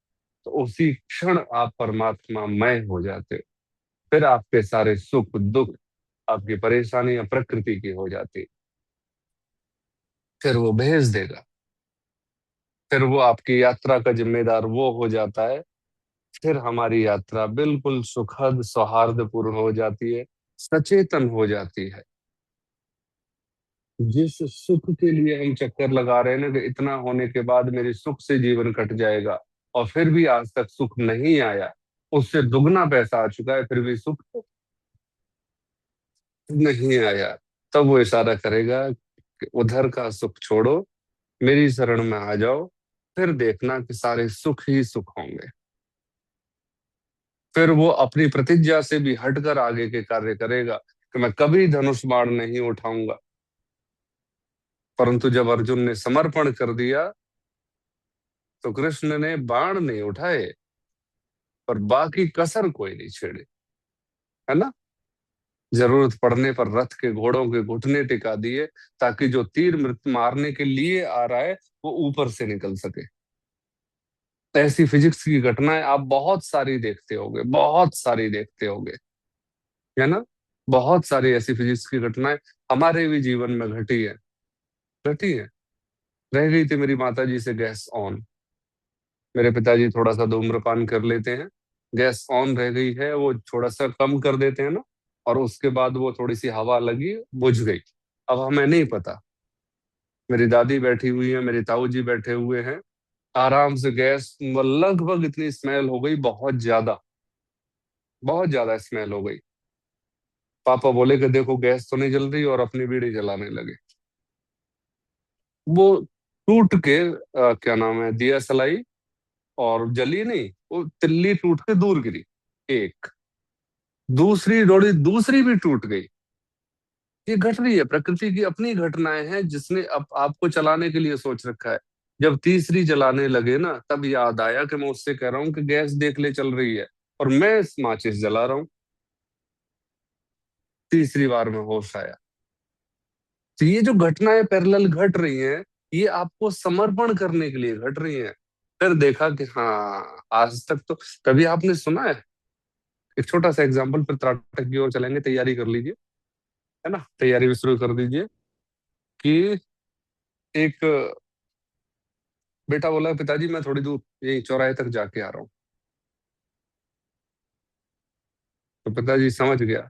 तो उसी क्षण आप परमात्मा मय हो जाते हो। फिर आपके सारे सुख दुख, आपकी परेशानियां प्रकृति की हो जाती, फिर वो भेज देगा। फिर वो आपकी यात्रा का जिम्मेदार वो हो जाता है। फिर हमारी यात्रा बिल्कुल सुखद सौहार्दपूर्ण हो जाती है, सचेतन हो जाती है। जिस सुख के लिए हम चक्कर लगा रहे हैं ना कि इतना होने के बाद मेरे सुख से जीवन कट जाएगा, और फिर भी आज तक सुख नहीं आया, उससे दुगना पैसा आ चुका है, फिर भी सुख नहीं आया, तब वो इशारा करेगा कि उधर का सुख छोड़ो, मेरी शरण में आ जाओ, फिर देखना कि सारे सुख ही सुख होंगे। फिर वो अपनी प्रतिज्ञा से भी हटकर आगे के कार्य करेगा कि मैं कभी धनुष बाण नहीं उठाऊंगा। परंतु जब अर्जुन ने समर्पण कर दिया, तो कृष्ण ने बाण नहीं उठाए, पर बाकी कसर कोई नहीं छेड़े, है ना। जरूरत पड़ने पर रथ के घोड़ों के घुटने टिका दिए, ताकि जो तीर मृत मारने के लिए आ रहा है वो ऊपर से निकल सके। ऐसी फिजिक्स की घटनाएं आप बहुत सारी देखते होगे, बहुत सारी देखते होगे, है ना। बहुत सारी ऐसी फिजिक्स की घटनाएं हमारे भी जीवन में घटी है, घटी है। रह गई थी मेरी माता जी से गैस ऑन, मेरे पिताजी थोड़ा सा धूम्रपान कर लेते हैं, गैस ऑन रह गई है, वो थोड़ा सा कम कर देते हैं ना, और उसके बाद वो थोड़ी सी हवा लगी, बुझ गई। अब हमें नहीं पता, मेरी दादी बैठी हुई है, मेरे ताऊ जी बैठे हुए हैं, आराम से गैस लगभग इतनी स्मेल हो गई, बहुत ज्यादा स्मेल हो गई। पापा बोले कि देखो गैस तो नहीं जल रही, और अपनी बीड़ी जलाने लगे। वो टूट के क्या नाम है, दिया सलाई, और जली नहीं, वो तिल्ली टूट के दूर गिरी। एक दूसरी दौड़ी, दूसरी भी टूट गई। ये घट रही है, प्रकृति की अपनी घटनाएं हैं, जिसने अब आपको चलाने के लिए सोच रखा है। जब तीसरी जलाने लगे ना, तब याद आया कि मैं उससे कह रहा हूँ कि गैस देख ले चल रही है, और मैं इस माचिस जला रहा हूँ। तीसरी बार में होश आया। तो ये जो घटनाएं पैरेलल घट रही हैं, ये आपको समर्पण करने के लिए घट रही हैं। फिर देखा कि हाँ, आज तक तो, कभी आपने सुना है, एक छोटा सा एग्जांपल, फिर त्राटक की ओर चलेंगे, तैयारी कर लीजिए, है ना, तैयारी भी शुरू कर दीजिए। कि एक बेटा बोला, पिताजी मैं थोड़ी दूर यही चौराहे तक जाके आ रहा हूँ। तो पिताजी समझ गया।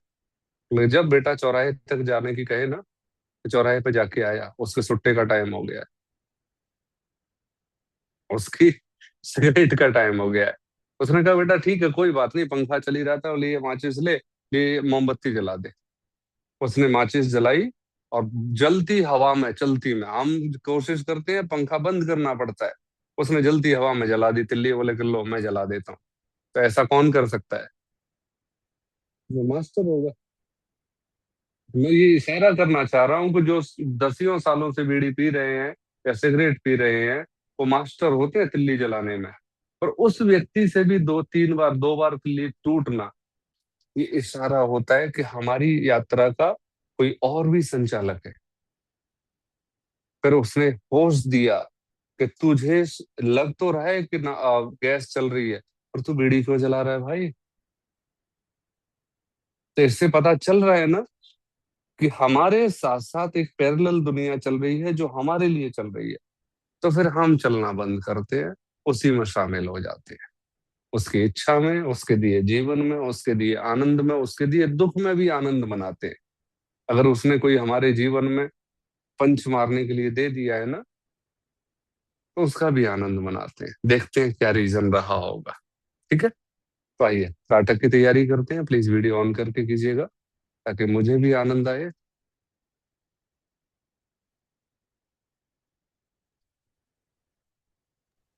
लेकिन जब बेटा चौराहे तक जाने की कहे ना, तो चौराहे पे जाके आया, उसके सुट्टे का टाइम हो गया है, उसकी सिगरेट का टाइम हो गया है। उसने कहा बेटा ठीक है, कोई बात नहीं, पंखा चल ही रहा था, लिए माचिस ले, लिए मोमबत्ती जला दे। उसने माचिस जलाई, और जलती हवा में, चलती में, हम कोशिश करते हैं पंखा बंद करना पड़ता है, उसने जलती हवा में जला दी तिल्ली, बोले कि लो मैं जला देता हूँ। तो ऐसा कौन कर सकता है, जो मास्टर होगा। मैं ये इशारा करना चाह रहा हूँ कि जो दसियों सालों से बीड़ी पी रहे हैं या सिगरेट पी रहे हैं, वो मास्टर होते हैं तिल्ली जलाने में। और उस व्यक्ति से भी 2-3 बार, 2 बार के लिए टूटना, ये इशारा होता है कि हमारी यात्रा का कोई और भी संचालक है। फिर उसने होश दिया कि तुझे लग तो रहा है कि ना गैस चल रही है, और तू बीड़ी क्यों जला रहा है भाई? तो इससे पता चल रहा है ना कि हमारे साथ साथ एक पैरेलल दुनिया चल रही है जो हमारे लिए चल रही है। तो फिर हम चलना बंद करते हैं, उसी में शामिल हो जाते हैं, उसकी इच्छा में, उसके दिए जीवन में, उसके दिए आनंद में, उसके दिए दुख में भी आनंद मनाते हैं। अगर उसने कोई हमारे जीवन में पंच मारने के लिए दे दिया है ना, तो उसका भी आनंद मनाते हैं। देखते हैं क्या रीजन रहा होगा। ठीक है, तो आइए नाटक की तैयारी करते हैं। प्लीज वीडियो ऑन करके कीजिएगा ताकि मुझे भी आनंद आए।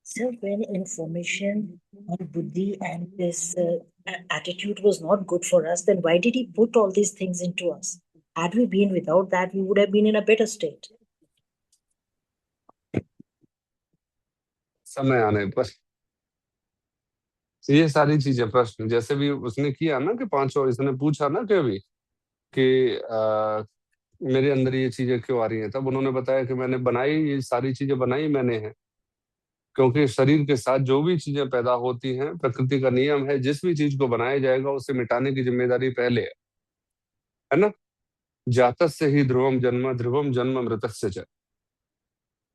So when information on Buddhi and this attitude was not good for us, then why did he put all these things into us? Had we been without that, we would have been in a better state. समय आने पर ये सारी चीजें, प्रश्न जैसे भी उसने किया ना कि पांचों, इसने पूछा ना कि अभी कि मेरे अंदर ये चीजें क्यों आ रही हैं, तब उन्होंने बताया कि मैंने बनाई, ये सारी चीजें बनाई मैंने है। क्योंकि शरीर के साथ जो भी चीजें पैदा होती हैं, प्रकृति का नियम है, जिस भी चीज को बनाया जाएगा उसे मिटाने की जिम्मेदारी पहले है ना। जातस्य ही ध्रुवम जन्म, ध्रुवम जन्म मृतस्य च।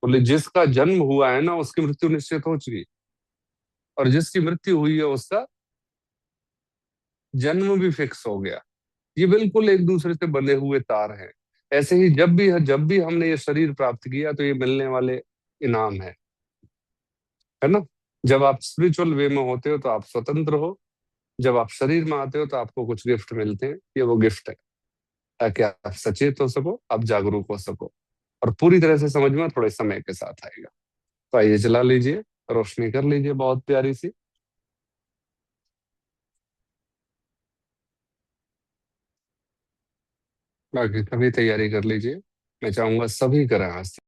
बोले जिसका जन्म हुआ है ना, उसकी मृत्यु निश्चित हो चुकी, और जिसकी मृत्यु हुई है उसका जन्म भी फिक्स हो गया। ये बिल्कुल एक दूसरे से बंधे हुए तार हैं। ऐसे ही जब भी हमने ये शरीर प्राप्त किया, तो ये मिलने वाले इनाम है ना। जब आप स्पिरिचुअल वे में होते हो तो आप स्वतंत्र हो, जब आप शरीर में आते हो तो आपको कुछ गिफ्ट मिलते हैं। ये वो गिफ्ट है, ताकि आप सचेत हो सको, आप जागरूक हो सको, और पूरी तरह से समझ में थोड़े समय के साथ आएगा। तो आइए चला लीजिए, रोशनी कर लीजिए बहुत प्यारी सी। बाकी कभी तैयारी कर लीजिए, मैं चाहूंगा सभी करें आज से।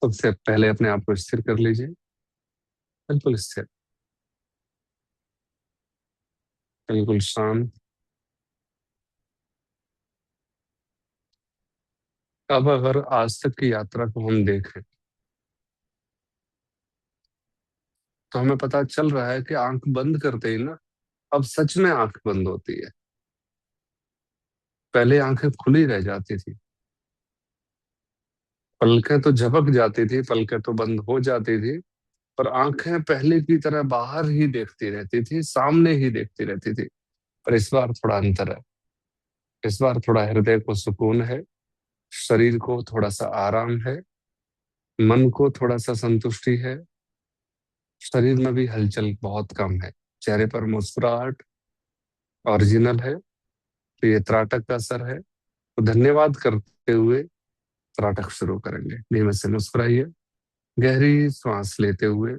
सबसे पहले अपने आप को स्थिर कर लीजिए, बिल्कुल स्थिर, बिल्कुल शांत। अब अगर आज तक की यात्रा को हम देखें, तो हमें पता चल रहा है कि आंख बंद करते ही ना, अब सच में आंख बंद होती है। पहले आंखें खुली रह जाती थी, पलकें तो झपक जाती थी, पलकें तो बंद हो जाती थी, पर आंखें पहले की तरह बाहर ही देखती रहती थी, सामने ही देखती रहती थी। पर इस बार थोड़ा अंतर है। इस बार थोड़ा हृदय को सुकून है, शरीर को थोड़ा सा आराम है, मन को थोड़ा सा संतुष्टि है, शरीर में भी हलचल बहुत कम है, चेहरे पर मुस्कुराहट ओरिजिनल है। तो ये त्राटक का असर है। तो धन्यवाद करते हुए त्राटक शुरू करेंगे। धीमे से मुस्कुराइए, गहरी सांस लेते हुए,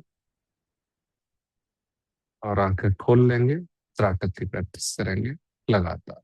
और आंखें खोल लेंगे। त्राटक की प्रैक्टिस करेंगे लगातार।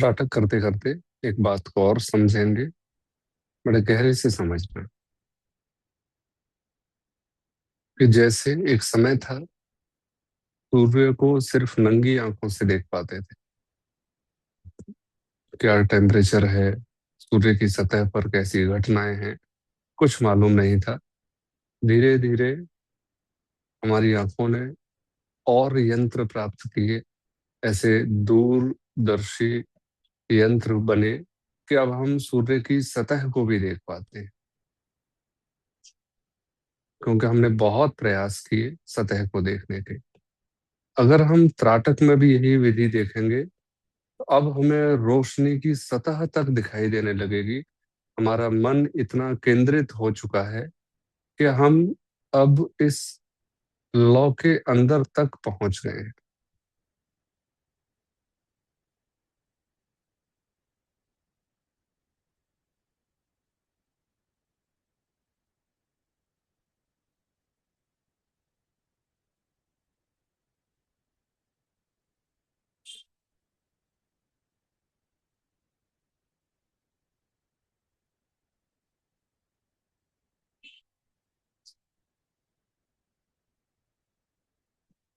नाटक करते करते एक बात को और समझेंगे, बड़े गहरे से समझना, कि जैसे एक समय था सूर्य को सिर्फ नंगी आंखों से देख पाते थे, क्या टेम्परेचर है, सूर्य की सतह पर कैसी घटनाएं हैं, कुछ मालूम नहीं था। धीरे धीरे हमारी आंखों ने और यंत्र प्राप्त किए, ऐसे दूरदर्शी यंत्र बने कि अब हम सूर्य की सतह को भी देख पाते हैं, क्योंकि हमने बहुत प्रयास किए सतह को देखने के। अगर हम त्राटक में भी यही विधि देखेंगे तो अब हमें रोशनी की सतह तक दिखाई देने लगेगी। हमारा मन इतना केंद्रित हो चुका है कि हम अब इस लौ के अंदर तक पहुंच गए हैं।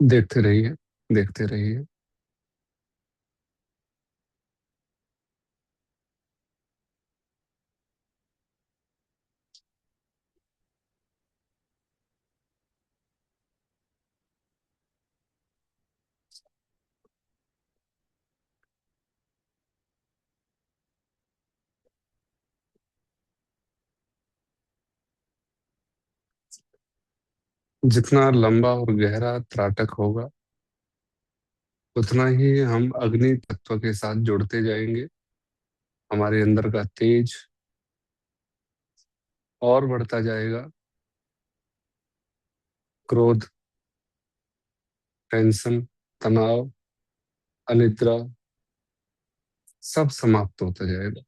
देखते रहिए, देखते रहिए। जितना लंबा और गहरा त्राटक होगा उतना ही हम अग्नि तत्व के साथ जुड़ते जाएंगे। हमारे अंदर का तेज और बढ़ता जाएगा। क्रोध, टेंशन, तनाव, अनिद्रा सब समाप्त होता जाएगा।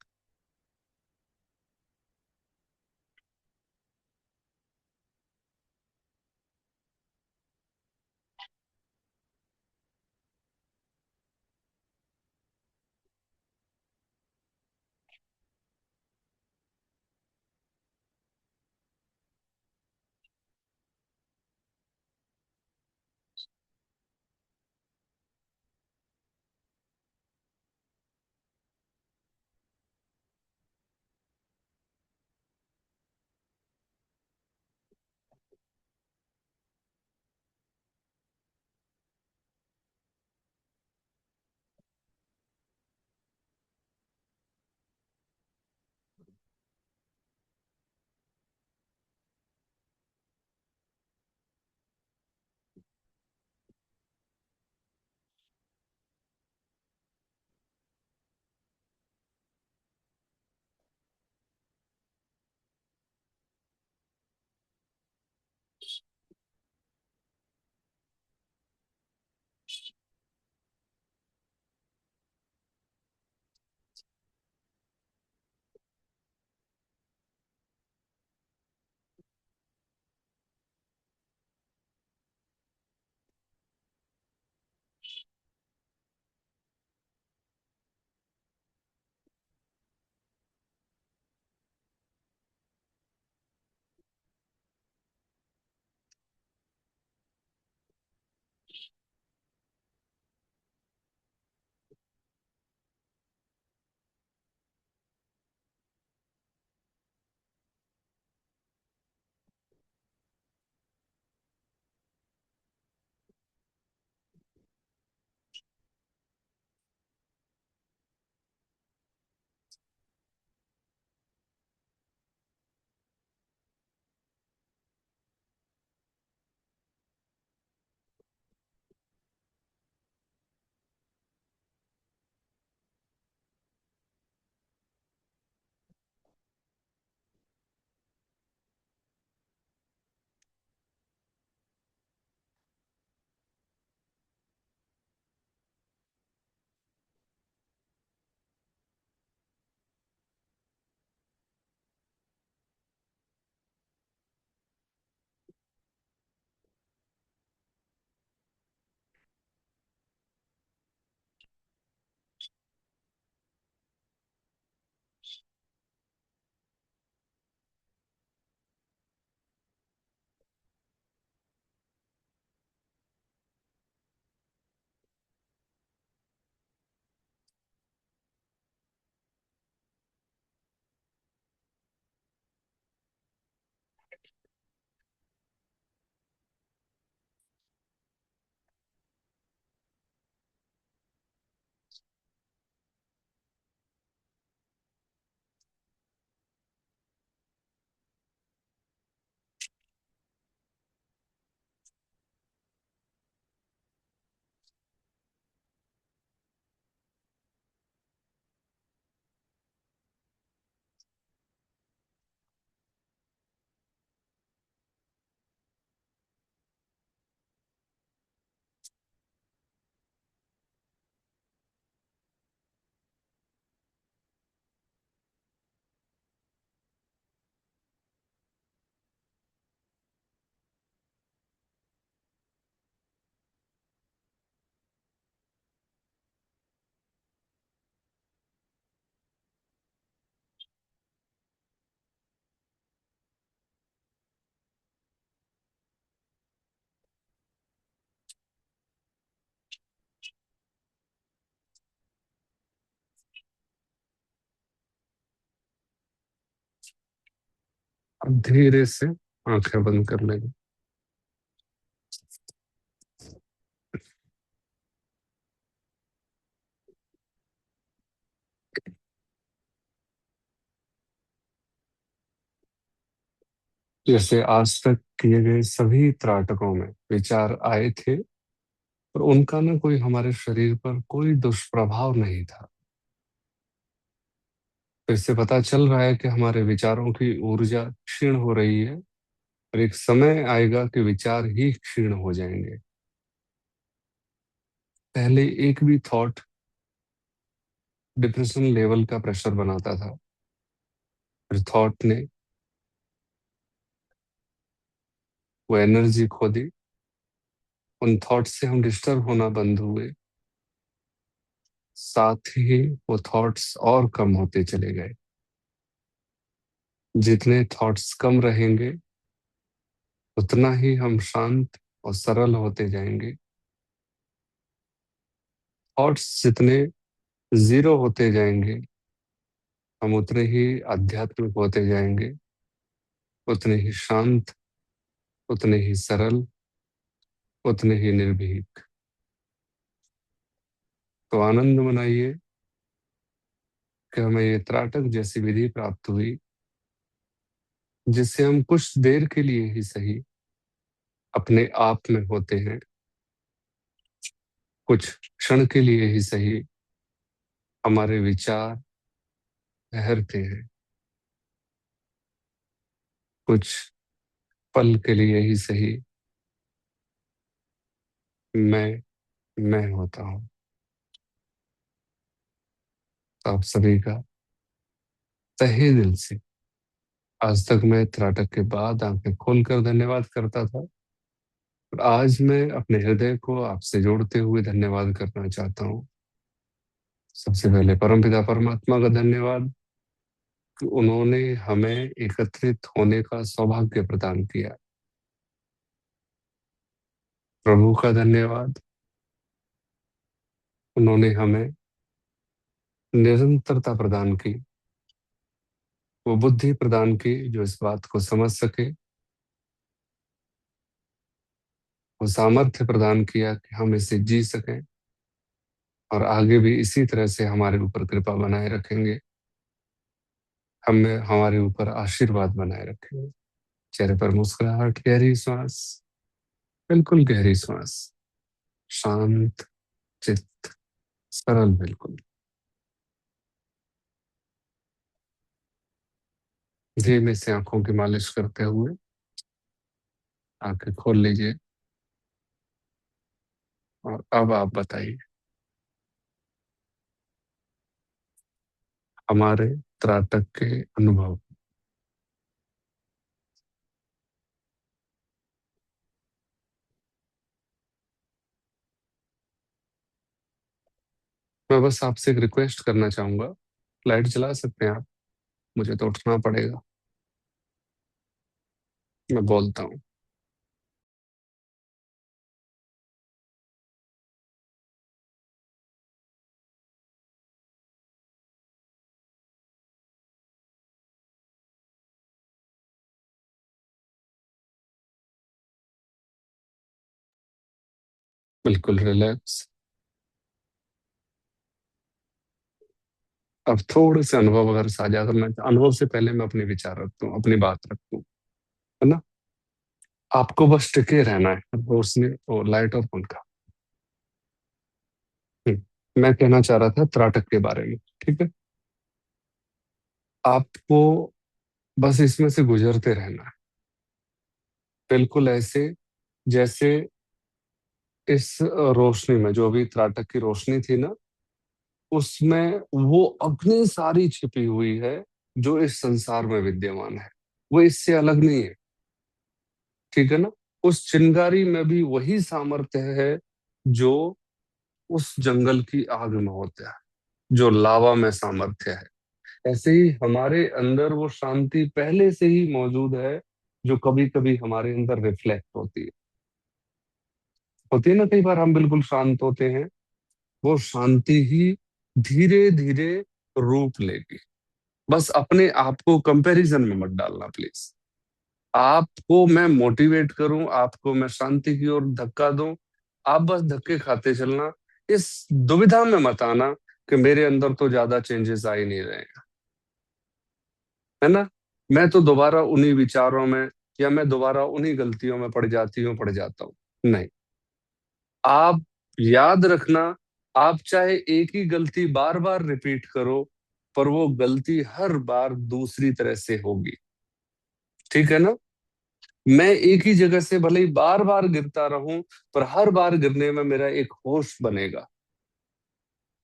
अब धीरे से आंखें बंद कर लेंगे। जैसे आज तक किए गए सभी त्राटकों में विचार आए थे, पर उनका ना कोई हमारे शरीर पर कोई दुष्प्रभाव नहीं था। तो इससे पता चल रहा है कि हमारे विचारों की ऊर्जा क्षीण हो रही है, और एक समय आएगा कि विचार ही क्षीण हो जाएंगे। पहले एक भी थॉट डिप्रेशन लेवल का प्रेशर बनाता था, फिर थॉट ने वो एनर्जी खो दी, उन थॉट से हम डिस्टर्ब होना बंद हुए, साथ ही वो थॉट्स और कम होते चले गए। जितने थॉट्स कम रहेंगे उतना ही हम शांत और सरल होते जाएंगे। थॉट्स जितने जीरो होते जाएंगे हम उतने ही आध्यात्मिक होते जाएंगे, उतने ही शांत, उतने ही सरल, उतने ही निर्भीक। तो आनंद मनाइए कि हमें ये त्राटक जैसी विधि प्राप्त हुई, जिससे हम कुछ देर के लिए ही सही अपने आप में होते हैं, कुछ क्षण के लिए ही सही हमारे विचार ठहरते हैं, कुछ पल के लिए ही सही मैं होता हूँ। तो आप सभी का तहे दिल से आज तक मैं त्राटक के बाद आंखें खोलकर धन्यवाद करता था, और आज मैं अपने हृदय को आपसे जोड़ते हुए धन्यवाद करना चाहता हूँ। सबसे पहले परमपिता परमात्मा का धन्यवाद कि उन्होंने हमें एकत्रित होने का सौभाग्य प्रदान किया। प्रभु का धन्यवाद, उन्होंने हमें निरंतरता प्रदान की, वो बुद्धि प्रदान की जो इस बात को समझ सके, वो सामर्थ्य प्रदान किया कि हम इसे जी सकें, और आगे भी इसी तरह से हमारे ऊपर कृपा बनाए रखेंगे, हमें हमारे ऊपर आशीर्वाद बनाए रखेंगे। चेहरे पर मुस्कुराहट, गहरी सांस, बिल्कुल गहरी सांस, शांत चित्त, सरल बिल्कुल। धीमे से आंखों की मालिश करते हुए आंखें खोल लीजिए, और अब आप बताइए हमारे त्राटक के अनुभव। मैं बस आपसे एक रिक्वेस्ट करना चाहूंगा, लाइट जला सकते हैं आप? मुझे तो उठना पड़ेगा, मैं बोलता हूँ। बिल्कुल रिलैक्स। अब थोड़े से अनुभव अगर साझा करना, अनुभव से पहले मैं अपने विचार रखता हूँ, अपनी बात रखता हूँ, है ना? आपको बस टिके रहना है रोशनी और लाइट और पंखा। मैं कहना चाह रहा था त्राटक के बारे में, ठीक है? आपको बस इसमें से गुजरते रहना है, बिल्कुल ऐसे जैसे इस रोशनी में, जो अभी त्राटक की रोशनी थी ना, उसमें वो अग्नि सारी छिपी हुई है जो इस संसार में विद्यमान है, वो इससे अलग नहीं है, ठीक है ना? उस चिंगारी में भी वही सामर्थ्य है जो उस जंगल की आग में होता है, जो लावा में सामर्थ्य है। ऐसे ही हमारे अंदर वो शांति पहले से ही मौजूद है, जो कभी कभी हमारे अंदर रिफ्लेक्ट होती है ना, कई बार हम बिल्कुल शांत होते हैं, वो शांति ही धीरे धीरे रूप लेगी। बस अपने आप को कंपैरिजन में मत डालना प्लीज, आपको मैं मोटिवेट करूं, आपको मैं शांति की ओर धक्का दूं, आप बस धक्के खाते चलना। इस दुविधा में मत आना कि मेरे अंदर तो ज्यादा चेंजेस आ ही नहीं रहे हैं, है ना, मैं तो दोबारा उन्हीं विचारों में या मैं दोबारा उन्हीं गलतियों में पड़ जाता हूँ। नहीं, आप याद रखना, आप चाहे एक ही गलती बार बार रिपीट करो, पर वो गलती हर बार दूसरी तरह से होगी। ठीक है ना, मैं एक ही जगह से भले ही बार बार गिरता रहूं, पर हर बार गिरने में मेरा एक होश बनेगा।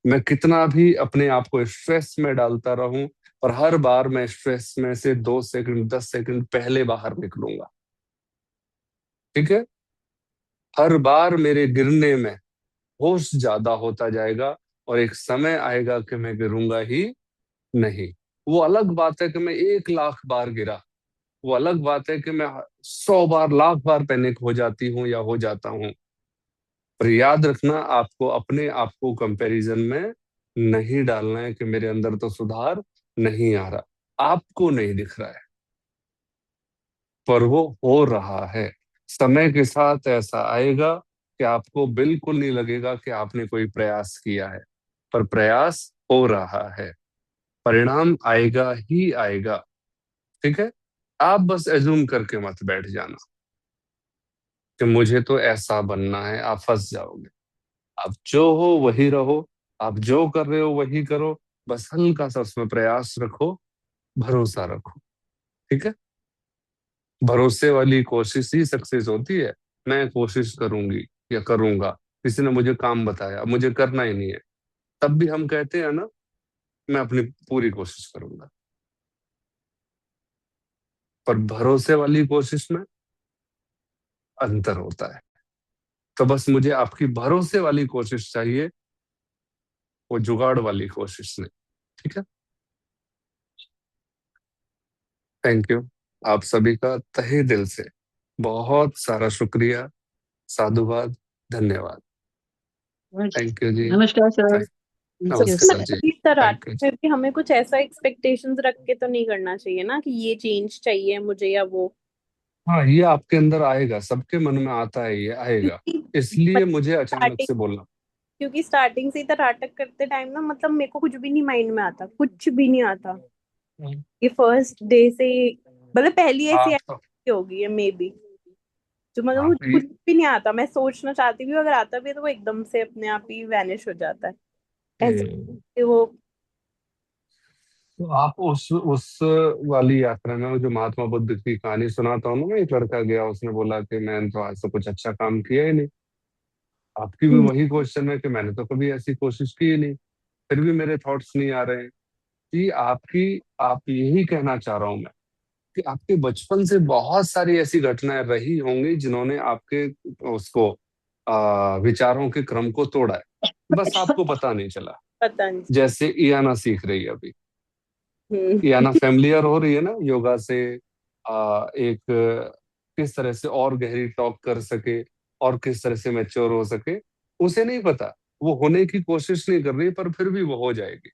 मैं कितना भी अपने आप को स्ट्रेस में डालता रहूं, पर हर बार मैं स्ट्रेस में से 2 सेकंड 10 सेकंड पहले बाहर निकलूंगा। ठीक है, हर बार मेरे गिरने में होश ज्यादा होता जाएगा, और एक समय आएगा कि मैं गिरूंगा ही नहीं। वो अलग बात है कि मैं 1 लाख बार गिरा, वो अलग बात है कि मैं 100 बार 1 लाख बार पैनिक हो जाती हूँ या हो जाता हूँ। पर याद रखना, आपको अपने आप को कंपैरिजन में नहीं डालना है कि मेरे अंदर तो सुधार नहीं आ रहा। आपको नहीं दिख रहा है, पर वो हो रहा है। समय के साथ ऐसा आएगा कि आपको बिल्कुल नहीं लगेगा कि आपने कोई प्रयास किया है, पर प्रयास हो रहा है, परिणाम आएगा ही आएगा। ठीक है, आप बस एज्यूम करके मत बैठ जाना कि मुझे तो ऐसा बनना है, आप फंस जाओगे। आप जो हो वही रहो, आप जो कर रहे हो वही करो, बस हल्का सा उसमें प्रयास रखो, भरोसा रखो। ठीक है, भरोसे वाली कोशिश ही सक्सेस होती है। मैं कोशिश करूंगी या करूंगा, किसी ने मुझे काम बताया, अब मुझे करना ही नहीं है, तब भी हम कहते हैं ना, मैं अपनी पूरी कोशिश करूंगा। पर भरोसे वाली कोशिश में अंतर होता है। तो बस मुझे आपकी भरोसे वाली कोशिश चाहिए, वो जुगाड़ वाली कोशिश नहीं। ठीक है, थैंक यू। आप सभी का तहे दिल से बहुत सारा शुक्रिया, साधुवाद, धन्यवाद। थैंक यू जी। नमस्कार सर। नमस्कार जी, इस तरह थैंक यू। में भी हमें कुछ ऐसा एक्सपेक्टेशंस रख के तो नहीं करना चाहिए ना कि ये चेंज चाहिए मुझे या वो, हाँ, ये आपके अंदर आएगा, सबके मन में आता है, ये आएगा, क्योंकि इसलिए मुझे अचानक स्टार्टिंग से बोलना। क्योंकि स्टार्टिंग से इधर नाटक करते टाइम ना, मतलब मेरे को कुछ भी नहीं माइंड में आता, कुछ भी नहीं आता। ये फर्स्ट डे से मतलब पहली ऐसी आप activity होगी है मे बी, जो मतलब आप मुझे कुछ भी नहीं आता। मैं सोचना चाहती भी हूँ, अगर आता भी है तो वो एकदम से अपने आप ही वैनिश हो जाता है ऐसे कि वो। तो आप उस वाली यात्रा में, वो जो महात्मा बुद्ध की कहानी सुनाता हूँ ना, एक लड़का गया, उसने बोला कि मैंने तो आज तो कुछ अच्छा काम किया ही नहीं। आपकी भी वही क्वेश्चन है कि मैंने तो कभी ऐसी कोशिश की ही नहीं, फिर भी मेरे थॉट्स नहीं आ रहे हैं। कि आप यही कहना चाह रहा हूं मैं, कि आपके बचपन से बहुत सारी ऐसी घटनाएं रही होंगी जिन्होंने आपके उसको विचारों के क्रम को तोड़ा है, बस आपको पता नहीं चला। पता नहीं। जैसे इयाना सीख रही है अभी, हम्म। इयाना फेमिलियर हो रही है ना योगा से, एक किस तरह से और गहरी टॉक कर सके और किस तरह से मैच्योर हो सके, उसे नहीं पता। वो होने की कोशिश नहीं कर रही, पर फिर भी वो हो जाएगी।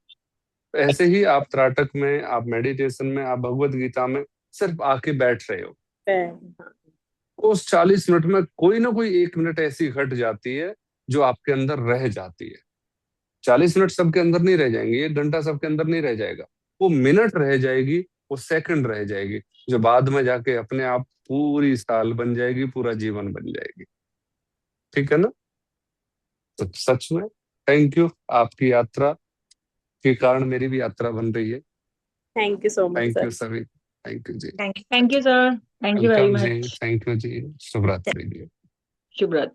ऐसे ही आप त्राटक में, आप मेडिटेशन में, आप भगवत गीता में सिर्फ आके बैठ रहे हो, उस 40 मिनट में कोई ना कोई 1 मिनट ऐसी घट जाती है जो आपके अंदर रह जाती है। 40 मिनट सबके अंदर नहीं रह जाएंगे, 1 घंटा सबके अंदर नहीं रह जाएगा, वो मिनट रह जाएगी, वो सेकंड रह जाएगी, जो बाद में जाके अपने आप पूरी साल बन जाएगी, पूरा जीवन बन जाएगी। ठीक है ना, तो सच में थैंक यू, आपकी यात्रा के कारण मेरी भी यात्रा बन रही है। Thank you so much thank you sir. सभी, थैंक यू जी, thank you sir, thank you very welcome जी, मच। थैंक यू जी, शुभ रात्रि जी। शुभ रात्रि।